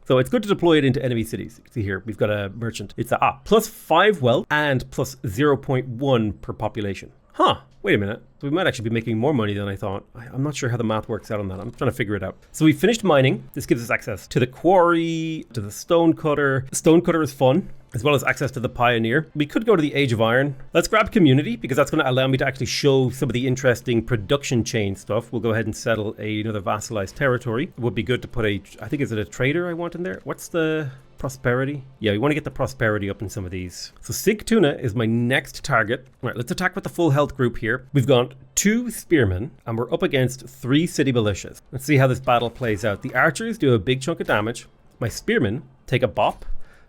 So it's good to deploy it into enemy cities. You can see here, we've got a merchant. It's plus 5 wealth and plus 0.1 per population. Huh, wait a minute. So we might actually be making more money than I thought. I'm not sure how the math works out on that. I'm trying to figure it out. So we finished mining. This gives us access to the quarry, to the stone cutter. The stone cutter is fun, as well as access to the pioneer. We could go to the Age of Iron. Let's grab community because that's going to allow me to actually show some of the interesting production chain stuff. We'll go ahead and settle another vassalized territory. It would be good to put I think, is it a trader I want in there? What's the prosperity? Yeah, we want to get the prosperity up in some of these. So Sigtuna is my next target. All right, let's attack with the full health group here. We've got 2 spearmen and we're up against 3 city militias. Let's see how this battle plays out. The archers do a big chunk of damage. My spearmen take a bop.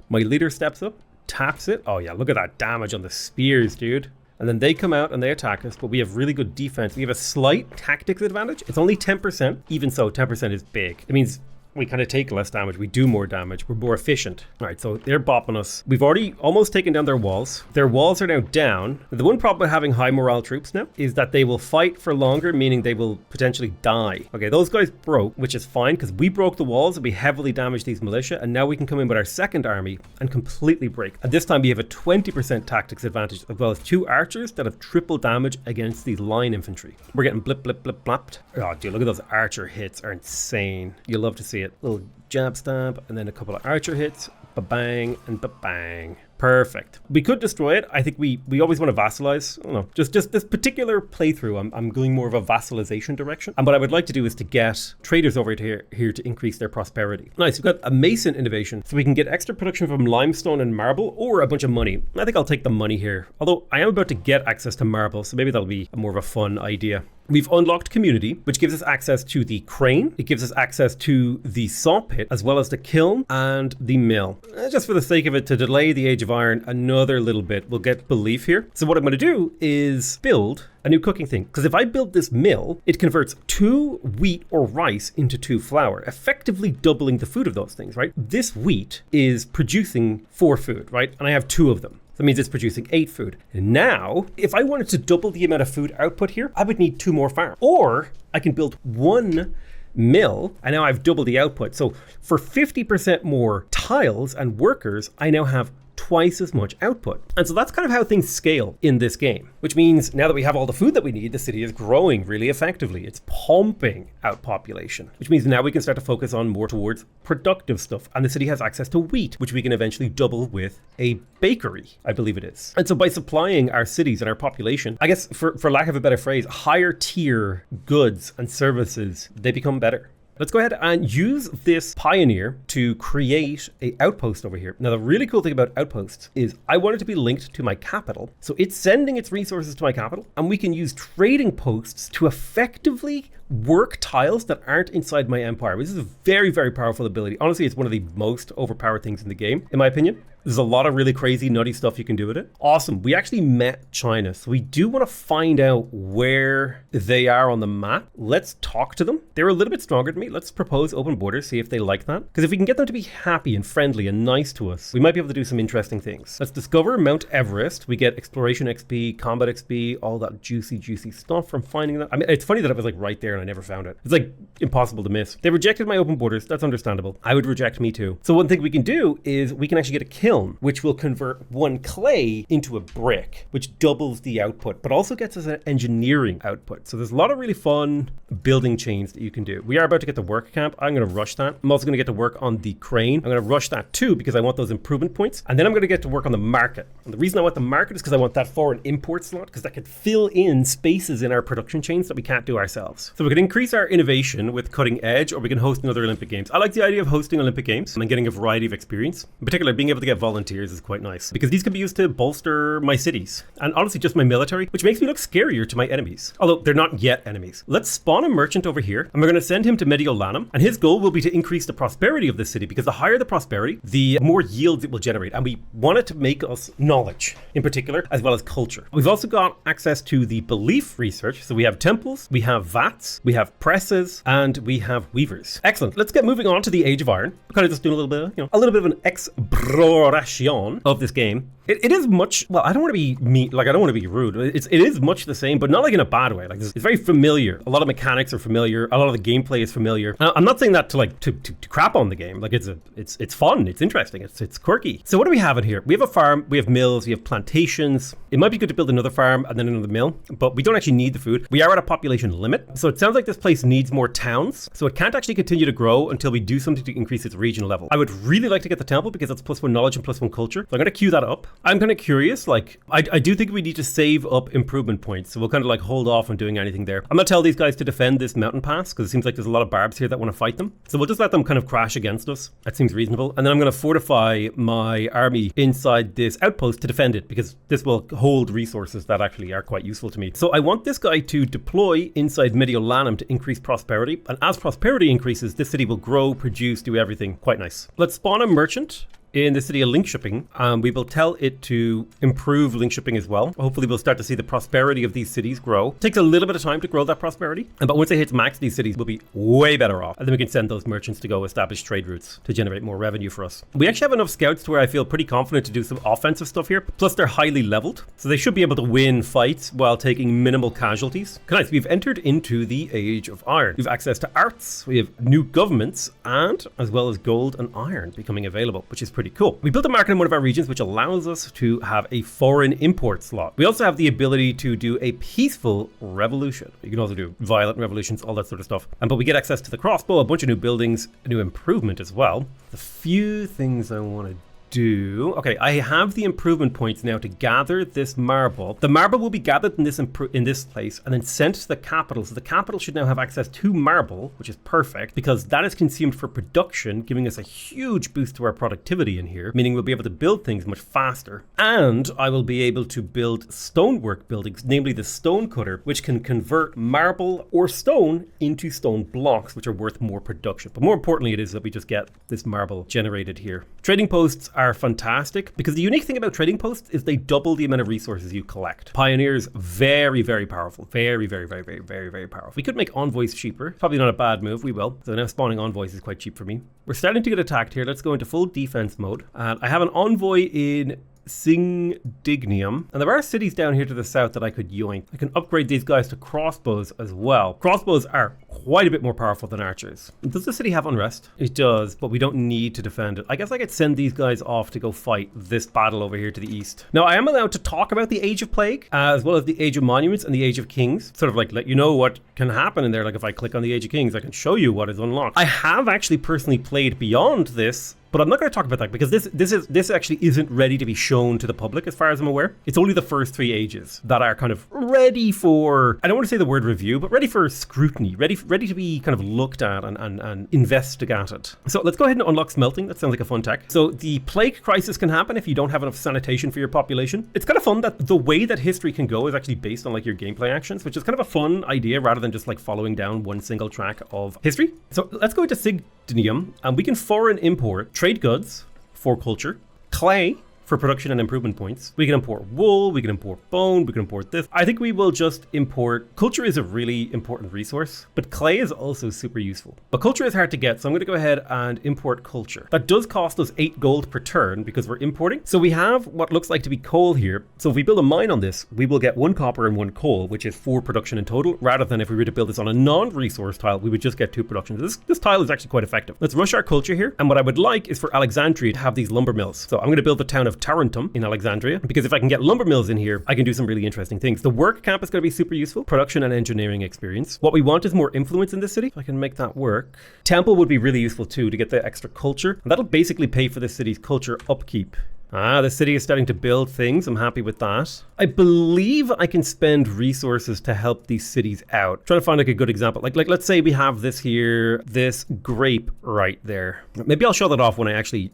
My leader steps up, taps it. Oh yeah, look at that damage on the spears, dude. And then they come out and they attack us, but we have really good defense. We have a slight tactics advantage. It's only 10%. Even so, 10% is big. It means we kind of take less damage, we do more damage, we're more efficient. All right, so they're bopping us. We've already almost taken down their walls. Their walls are now down. The one problem with having high morale troops now is that they will fight for longer, meaning they will potentially die. Okay, those guys broke, which is fine because we broke the walls and we heavily damaged these militia, and now we can come in with our second army and completely break. And this time we have a 20% tactics advantage, as well as 2 archers that have triple damage against these line infantry. We're getting blip, blip, blip, blapped. Oh, dude, look at those archer hits, are insane. You'll love to see it. Little jab stab and then a couple of archer hits, ba-bang and ba-bang. Perfect. We could destroy it. I think we always want to vassalize. I don't know, just this particular playthrough, I'm going more of a vassalization direction. And what I would like to do is to get traders over here to increase their prosperity. Nice, we've got a mason innovation, so we can get extra production from limestone and marble or a bunch of money. I think I'll take the money here, although I am about to get access to marble, so maybe that'll be more of a fun idea. We've unlocked community, which gives us access to the crane. It gives us access to the saw pit, as well as the kiln and the mill. Just for the sake of it, to delay the Age of Iron another little bit, we'll get belief here. So what I'm going to do is build a new cooking thing. Because if I build this mill, it converts 2 wheat or rice into 2 flour, effectively doubling the food of those things, right? This wheat is producing 4 food, right? And I have 2 of them. That means it's producing 8 food. And now, if I wanted to double the amount of food output here, I would need 2 more farms. Or I can build 1 mill, and now I've doubled the output. So for 50% more tiles and workers, I now have twice as much output. And so that's kind of how things scale in this game, which means now that we have all the food that we need, the city is growing really effectively. It's pumping out population, which means now we can start to focus on more towards productive stuff. And the city has access to wheat, which we can eventually double with a bakery, I believe it is. And so by supplying our cities and our population, I guess for lack of a better phrase, higher tier goods and services, they become better. Let's go ahead and use this pioneer to create a outpost over here. Now, the really cool thing about outposts is I want it to be linked to my capital. So it's sending its resources to my capital, and we can use trading posts to effectively work tiles that aren't inside my empire. This is a very, very powerful ability. Honestly, it's one of the most overpowered things in the game, in my opinion. There's a lot of really crazy, nutty stuff you can do with it. Awesome. We actually met China, so we do want to find out where they are on the map. Let's talk to them. They're a little bit stronger than me. Let's propose open borders, see if they like that. Because if we can get them to be happy and friendly and nice to us, we might be able to do some interesting things. Let's discover Mount Everest. We get exploration XP, combat XP, all that juicy, juicy stuff from finding that. I mean, it's funny that it was like right there and I never found it. It's like impossible to miss. They rejected my open borders. That's understandable. I would reject me too. So one thing we can do is we can actually get a kiln, which will convert one clay into a brick, which doubles the output, but also gets us an engineering output. So there's a lot of really fun building chains that you can do. We are about to get to work camp. I'm going to rush that. I'm also going to get to work on the crane. I'm going to rush that too, because I want those improvement points. And then I'm going to get to work on the market. And the reason I want the market is because I want that foreign import slot, because that could fill in spaces in our production chains that we can't do ourselves. So we can increase our innovation with cutting edge, or we can host another Olympic Games. I like the idea of hosting Olympic Games and getting a variety of experience. In particular, being able to get volunteers is quite nice, because these can be used to bolster my cities and honestly just my military, which makes me look scarier to my enemies, although they're not yet enemies. Let's spawn a merchant over here, and we're going to send him to Mediolanum, and his goal will be to increase the prosperity of the city, because the higher the prosperity, the more yields it will generate, and we want it to make us knowledge in particular, as well as culture. We've also got access to the belief research, so we have temples, we have vats, we have presses, and we have weavers. Excellent. Let's get moving on to the Age of Iron. We're kind of just doing a little bit, a little bit of an exploration of this game. It is much, well, I don't want to be mean, like I don't want to be rude. It is much the same, but not like in a bad way. Like it's very familiar. A lot of mechanics are familiar. A lot of the gameplay is familiar. I'm not saying that to crap on the game. Like it's fun. It's interesting. It's quirky. So what do we have in here? We have a farm. We have mills. We have plantations. It might be good to build another farm and then another mill, but we don't actually need the food. We are at a population limit. So it sounds like this place needs more towns. So it can't actually continue to grow until we do something to increase its regional level. I would really like to get the temple because that's +1 knowledge and +1 culture. So I'm going to queue that up. I'm kind of curious, like, I do think we need to save up improvement points, so we'll kind of like hold off on doing anything there. I'm going to tell these guys to defend this mountain pass, because it seems like there's a lot of barbs here that want to fight them. So we'll just let them kind of crash against us. That seems reasonable. And then I'm going to fortify my army inside this outpost to defend it, because this will hold resources that actually are quite useful to me. So I want this guy to deploy inside Mediolanum to increase prosperity. And as prosperity increases, this city will grow, produce, do everything. Quite nice. Let's spawn a merchant in the city of link shipping. We will tell it to improve link shipping as well. Hopefully we'll start to see the prosperity of these cities grow. It takes a little bit of time to grow that prosperity, but once it hits max, these cities will be way better off. And then we can send those merchants to go establish trade routes to generate more revenue for us. We actually have enough scouts to where I feel pretty confident to do some offensive stuff here. Plus they're highly leveled, so they should be able to win fights while taking minimal casualties. Nice. We've entered into the Age of Iron. We have access to arts, we have new governments, and as well as gold and iron becoming available, which is pretty cool. We built a market in one of our regions, which allows us to have a foreign import slot. We also have the ability to do a peaceful revolution. You can also do violent revolutions, all that sort of stuff. But we get access to the crossbow, a bunch of new buildings, a new improvement as well. The few things I want to do. Okay, I have the improvement points now to gather this marble. The marble will be gathered in this place and then sent to the capital. So the capital should now have access to marble, which is perfect because that is consumed for production, giving us a huge boost to our productivity in here, meaning we'll be able to build things much faster. And I will be able to build stonework buildings, namely the stone cutter, which can convert marble or stone into stone blocks, which are worth more production. But more importantly, it is that we just get this marble generated here. Trading posts are fantastic because the unique thing about trading posts is they double the amount of resources you collect. Pioneers, very, very powerful. Very, very, very, very, very, very powerful. We could make envoys cheaper. Probably not a bad move. We will. So now spawning envoys is quite cheap for me. We're starting to get attacked here. Let's go into full defense mode. I have an envoy in Sigdignium. And there are cities down here to the south that I could yoink. I can upgrade these guys to crossbows as well. Crossbows are quite a bit more powerful than archers. Does the city have unrest? It does, but we don't need to defend it. I guess I could send these guys off to go fight this battle over here to the east. Now, I am allowed to talk about the Age of Plague, as well as the Age of Monuments and the Age of Kings. Sort of like let you know what can happen in there. Like if I click on the Age of Kings, I can show you what is unlocked. I have actually personally played beyond this, but I'm not going to talk about that because this actually isn't ready to be shown to the public as far as I'm aware. It's only the first 3 ages that are kind of ready for, I don't want to say the word review, but ready for scrutiny, ready to be kind of looked at and investigated. So let's go ahead and unlock smelting. That sounds like a fun tech. So the plague crisis can happen if you don't have enough sanitation for your population. It's kind of fun that the way that history can go is actually based on like your gameplay actions, which is kind of a fun idea rather than just like following down one single track of history. So let's go into Sigdignium and we can foreign import trade goods for culture, clay for production and improvement points. We can import wool, we can import bone, we can import this. I think we will just import, culture is a really important resource, but clay is also super useful. But culture is hard to get, so I'm going to go ahead and import culture. That does cost us 8 gold per turn because we're importing. So we have what looks like to be coal here. So if we build a mine on this, we will get 1 copper and 1 coal, which is 4 production in total, rather than if we were to build this on a non-resource tile, we would just get 2 production. This tile is actually quite effective. Let's rush our culture here. And what I would like is for Alexandria to have these lumber mills. So I'm going to build the town of Tarentum in Alexandria, because if I can get lumber mills in here, I can do some really interesting things. The work camp is going to be super useful. Production and engineering experience. What we want is more influence in this city. If I can make that work. Temple would be really useful too to get the extra culture. And that'll basically pay for the city's culture upkeep. The city is starting to build things. I'm happy with that. I believe I can spend resources to help these cities out. Trying to find like a good example. Like let's say we have this here, this grape right there. Maybe I'll show that off when I actually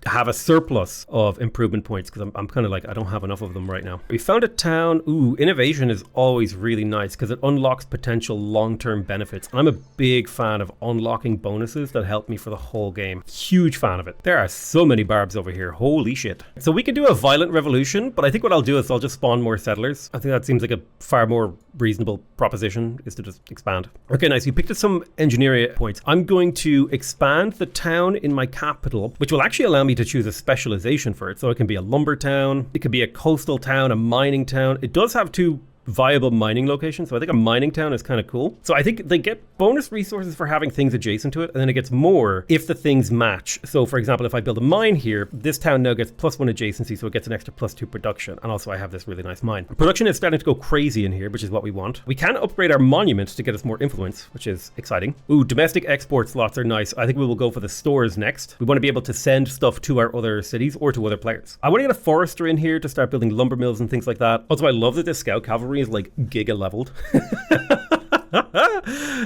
have a surplus of improvement points because I'm kind of like, I don't have enough of them right now. We found a town. Ooh, innovation is always really nice because it unlocks potential long-term benefits. I'm a big fan of unlocking bonuses that help me for the whole game. Huge fan of it. There are so many barbs over here. Holy shit. So we can do a violent revolution, but I think what I'll do is I'll just spawn more settlers. I think that seems like a far more reasonable proposition is to just expand. Okay, nice. We picked up some engineering points. I'm going to expand the town in my capital, which will actually allow me to choose a specialization for it. So it can be a lumber town, it could be a coastal town, a mining town. It does have 2 viable mining locations, so I think a mining town is kind of cool. So I think they get bonus resources for having things adjacent to it, and then it gets more if the things match. So for example, if I build a mine here, this town now gets +1 adjacency, so it gets an extra +2 production, and also I have this really nice mine. Production is starting to go crazy in here, which is what we want. We can upgrade our monument to get us more influence, which is exciting. Ooh, domestic export slots are nice. I think we will go for the stores next. We want to be able to send stuff to our other cities or to other players. I want to get a forester in here to start building lumber mills and things like that. Also, I love that this scout cavalry is like giga leveled.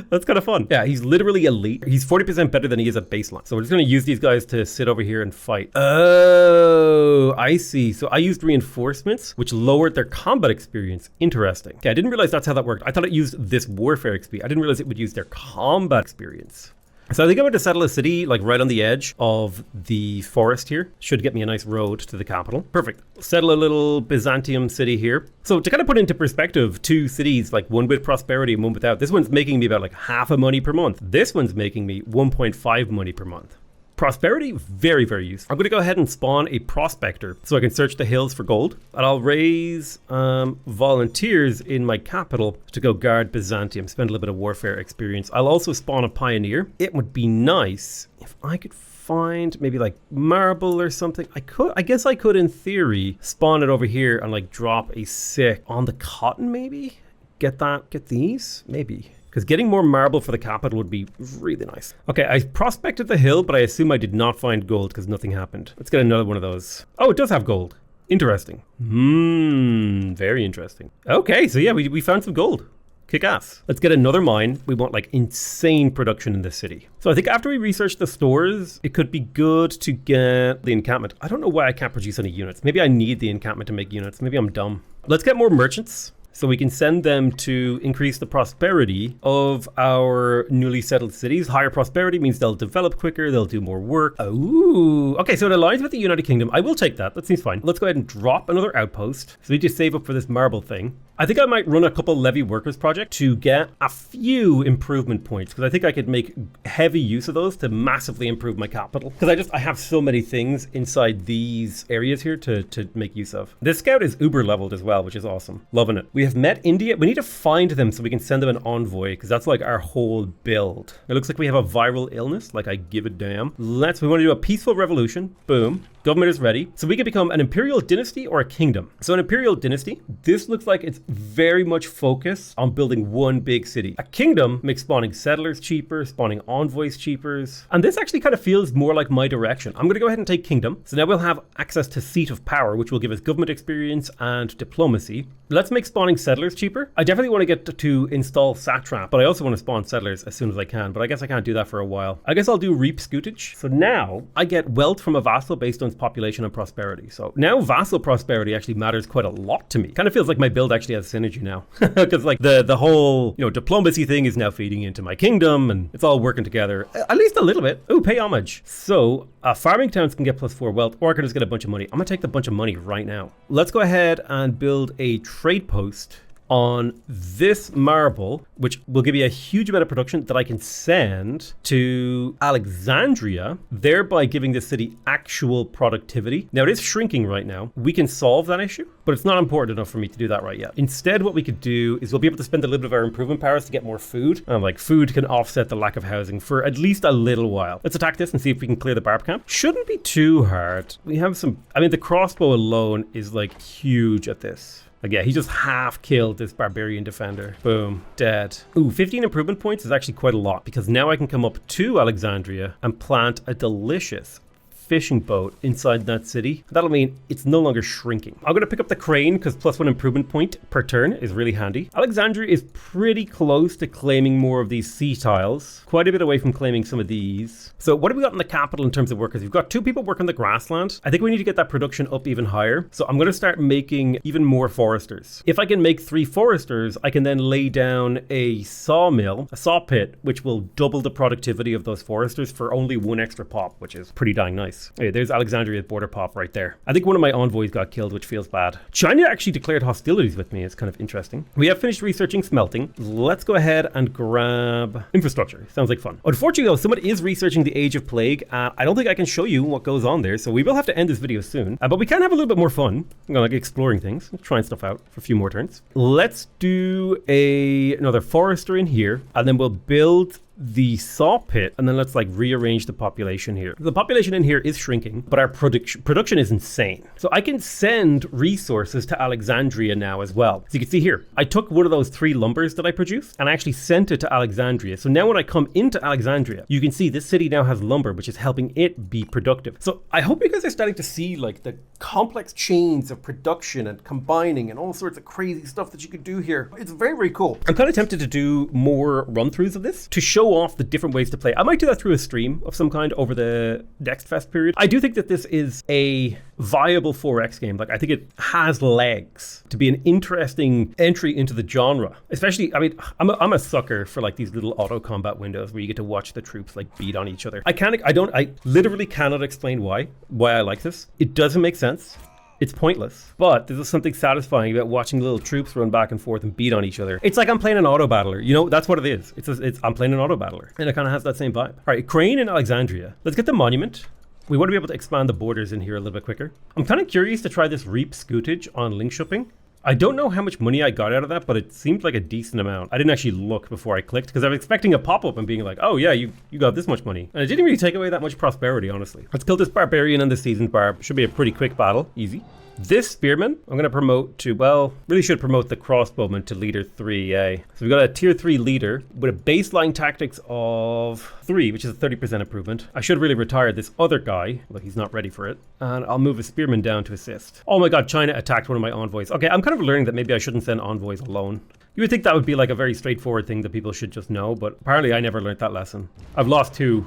That's kind of fun. Yeah, he's literally elite. He's 40% better than he is at baseline. So we're just going to use these guys to sit over here and fight. Oh, I see. So I used reinforcements, which lowered their combat experience. Interesting. Okay, I didn't realize that's how that worked. I thought it used this warfare XP. I didn't realize it would use their combat experience. So I think I'm going to settle a city like right on the edge of the forest here. Should get me a nice road to the capital. Perfect. Settle a little Byzantium city here. So to kind of put into perspective, 2 cities, like one with prosperity and one without. This one's making me about like half a money per month. This one's making me 1.5 money per month. Prosperity, very, very useful. I'm going to go ahead and spawn a prospector so I can search the hills for gold. And I'll raise volunteers in my capital to go guard Byzantium, spend a little bit of warfare experience. I'll also spawn a pioneer. It would be nice if I could find maybe like marble or something. I guess I could in theory spawn it over here and like drop a sick on the cotton maybe? Get these? Maybe. Because getting more marble for the capital would be really nice. Okay, I prospected the hill, but I assume I did not find gold because nothing happened. Let's get another one of those. Oh, it does have gold. Interesting. Very interesting. Okay, so yeah, we found some gold. Kick ass. Let's get another mine. We want like insane production in this city. So I think after we research the stores, it could be good to get the encampment. I don't know why I can't produce any units. Maybe I need the encampment to make units. Maybe I'm dumb. Let's get more merchants. So we can send them to increase the prosperity of our newly settled cities. Higher prosperity means they'll develop quicker, they'll do more work. Ooh, okay, so it aligns with the United Kingdom. I will take that, that seems fine. Let's go ahead and drop another outpost. So we just save up for this marble thing. I think I might run a couple levy workers project to get a few improvement points, because I think I could make heavy use of those to massively improve my capital. Because I have so many things inside these areas here to make use of. This scout is uber leveled as well, which is awesome. Loving it. We have met India. We need to find them so we can send them an envoy, because that's like our whole build. It looks like we have a viral illness. Like, I give a damn. We want to do a peaceful revolution. Boom. Government is ready. So we can become an imperial dynasty or a kingdom. So an imperial dynasty, this looks like it's very much focused on building one big city. A kingdom makes spawning settlers cheaper, spawning envoys cheaper. And this actually kind of feels more like my direction. I'm going to go ahead and take kingdom. So now we'll have access to seat of power, which will give us government experience and diplomacy. Let's make spawning settlers cheaper. I definitely want to get to install satrap, but I also want to spawn settlers as soon as I can. But I guess I can't do that for a while. I guess I'll do reap scutage. So now I get wealth from a vassal based on population and prosperity. So now vassal prosperity actually matters quite a lot to me. Kind of feels like my build actually has synergy now, because like the whole diplomacy thing is now feeding into my kingdom, and it's all working together at least a little bit. Oh, pay homage. So farming towns can get +4 wealth, or I can just get a bunch of money. I'm gonna take the bunch of money right now. Let's go ahead and build a trade post on this marble, which will give me a huge amount of production that I can send to Alexandria, thereby giving the city actual productivity. Now, it is shrinking right now. We can solve that issue, but it's not important enough for me to do that right yet. Instead, what we could do is we'll be able to spend a little bit of our improvement powers to get more food. Like, food can offset the lack of housing for at least a little while. Let's attack this and see if we can clear the barb camp. Shouldn't be too hard. We have some, I mean, the crossbow alone is like huge at this. Like, yeah, he just half killed this barbarian defender. Boom, dead. Ooh, 15 improvement points is actually quite a lot, because now I can come up to Alexandria and plant a delicious fishing boat inside that city. That'll mean it's no longer shrinking. I'm going to pick up the crane because +1 improvement point per turn is really handy. Alexandria is pretty close to claiming more of these sea tiles. Quite a bit away from claiming some of these. So what have we got in the capital in terms of workers? We've got 2 people working the grassland. I think we need to get that production up even higher. So I'm going to start making even more foresters. If I can make 3 foresters, I can then lay down a sawmill, a saw pit, which will double the productivity of those foresters for only 1 extra pop, which is pretty dang nice. Hey, there's Alexandria's border pop right there. I think one of my envoys got killed, which feels bad. China actually declared hostilities with me. It's kind of interesting. We have finished researching smelting. Let's go ahead and grab infrastructure. Sounds like fun. Unfortunately, though, someone is researching the Age of Plague. I don't think I can show you what goes on there, so we will have to end this video soon. But we can have a little bit more fun, like exploring things, trying stuff out for a few more turns. Let's do another forester in here, and then we'll build the saw pit, and then let's like rearrange the population here. The population in here is shrinking, but our production is insane. So I can send resources to Alexandria now as well. So you can see here, I took one of those 3 lumbers that I produced and I actually sent it to Alexandria. So now when I come into Alexandria, you can see this city now has lumber, which is helping it be productive. So I hope you guys are starting to see like the complex chains of production and combining and all sorts of crazy stuff that you could do here. It's very, very cool. I'm kind of tempted to do more run-throughs of this to show off the different ways to play. I might do that through a stream of some kind over the next fest period. I do think that this is a viable 4X game. Like, I think it has legs to be an interesting entry into the genre. Especially, I mean, I'm a sucker for like these little auto combat windows where you get to watch the troops like beat on each other. I literally cannot explain why I like this. It doesn't make sense. It's pointless, but there's something satisfying about watching little troops run back and forth and beat on each other. It's like I'm playing an auto battler. You know, that's what it is. I'm playing an auto battler, and it kind of has that same vibe. All right, crane in Alexandria. Let's get the monument. We want to be able to expand the borders in here a little bit quicker. I'm kind of curious to try this reap scutage on link shipping. I don't know how much money I got out of that, but it seemed like a decent amount. I didn't actually look before I clicked because I was expecting a pop-up and being like, oh yeah, you got this much money. And it didn't really take away that much prosperity, honestly. Let's kill this barbarian and the seasoned barb. Should be a pretty quick battle. Easy. This spearman, I'm going to promote to, well, really should promote the crossbowman to leader 3, eh? So we've got a tier 3 leader with a baseline tactics of 3, which is a 30% improvement. I should really retire this other guy. Look, he's not ready for it. And I'll move a spearman down to assist. Oh my god, China attacked one of my envoys. Okay, I'm kind of learning that maybe I shouldn't send envoys alone. You would think that would be like a very straightforward thing that people should just know, but apparently I never learned that lesson. I've lost 2.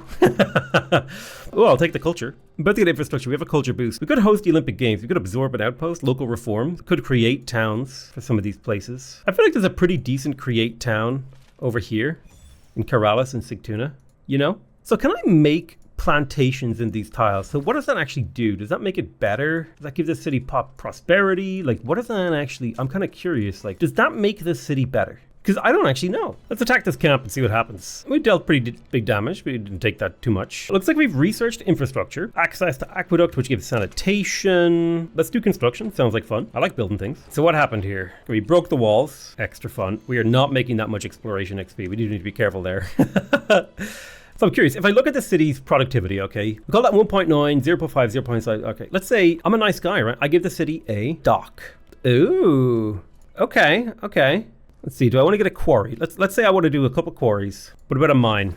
Oh, I'll take the culture. About to get infrastructure, we have a culture boost. We could host the Olympic Games. We could absorb an outpost, local reform. We could create towns for some of these places. I feel like there's a pretty decent create town over here in Karalis and Sigtuna, you know? So can I make plantations in these tiles. So what does that actually do? Does that make it better? Does that give the city prosperity? Like, what does that actually, I'm kind of curious, like, does that make the city better? Because I don't actually know. Let's attack this camp and see what happens. We dealt pretty big damage, but we didn't take that too much. Looks like we've researched infrastructure, access to aqueduct, which gives sanitation. Let's do construction. Sounds like fun. I like building things. So what happened here? We broke the walls. Extra fun. We are not making that much exploration XP. We do need to be careful there. So I'm curious, if I look at the city's productivity, okay, we call that 1.9, 0.5, 0.5, okay. Let's say I'm a nice guy, right? I give the city a dock. Ooh, okay. Let's see, do I want to get a quarry? Let's say I want to do a couple quarries. What about a mine?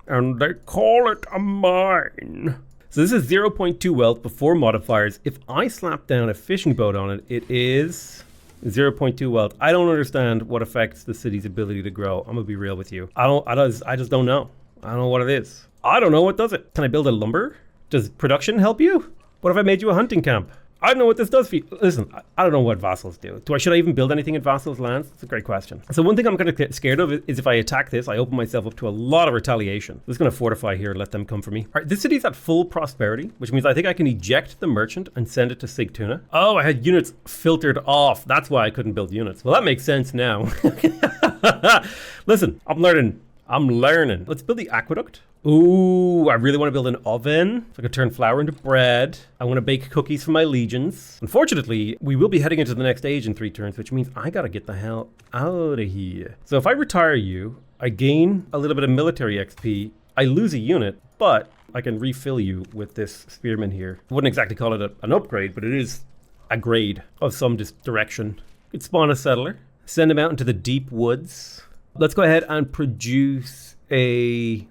And they call it a mine. So this is 0.2 wealth before modifiers. If I slap down a fishing boat on it, it is 0.2 wealth. I don't understand what affects the city's ability to grow. I'm gonna be real with you. I just don't know. I don't know what it is. I don't know what does it. Can I build a lumber? Does production help you? What if I made you a hunting camp? I don't know what this does for you. Listen, I don't know what vassals do. Should I even build anything in vassals' lands? That's a great question. So one thing I'm kind of scared of is if I attack this, I open myself up to a lot of retaliation. I'm just going to fortify here and let them come for me. All right, this city's at full prosperity, which means I think I can eject the merchant and send it to Sigtuna. Oh, I had units filtered off. That's why I couldn't build units. Well, that makes sense now. Listen, I'm learning. Let's build the aqueduct. Ooh, I really want to build an oven so I can turn flour into bread. I want to bake cookies for my legions. Unfortunately, we will be heading into the next age in 3 turns, which means I gotta get the hell out of here. So if I retire you, I gain a little bit of military XP. I lose a unit, but I can refill you with this spearman here. I wouldn't exactly call it an upgrade, but it is a grade of some direction. Could spawn a settler, send him out into the deep woods. Let's go ahead and produce a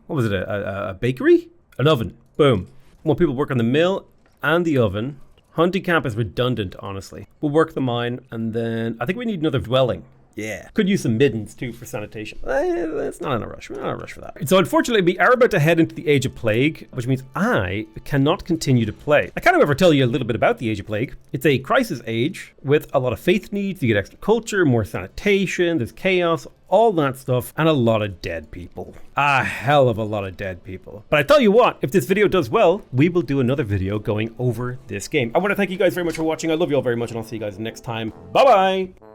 bakery? An oven. Boom. More people work on the mill and the oven. Hunting camp is redundant, honestly. We'll work the mine, and then I think we need another dwelling. Yeah. Could use some middens too for sanitation. It's not in a rush. We're not in a rush for that. So unfortunately, we are about to head into the Age of Plague, which means I cannot continue to play. I can't ever tell you a little bit about the Age of Plague. It's a crisis age with a lot of faith needs. You get extra culture, more sanitation, there's chaos, all that stuff, and a lot of dead people. A hell of a lot of dead people. But I tell you what, if this video does well, we will do another video going over this game. I want to thank you guys very much for watching. I love you all very much, and I'll see you guys next time. Bye-bye.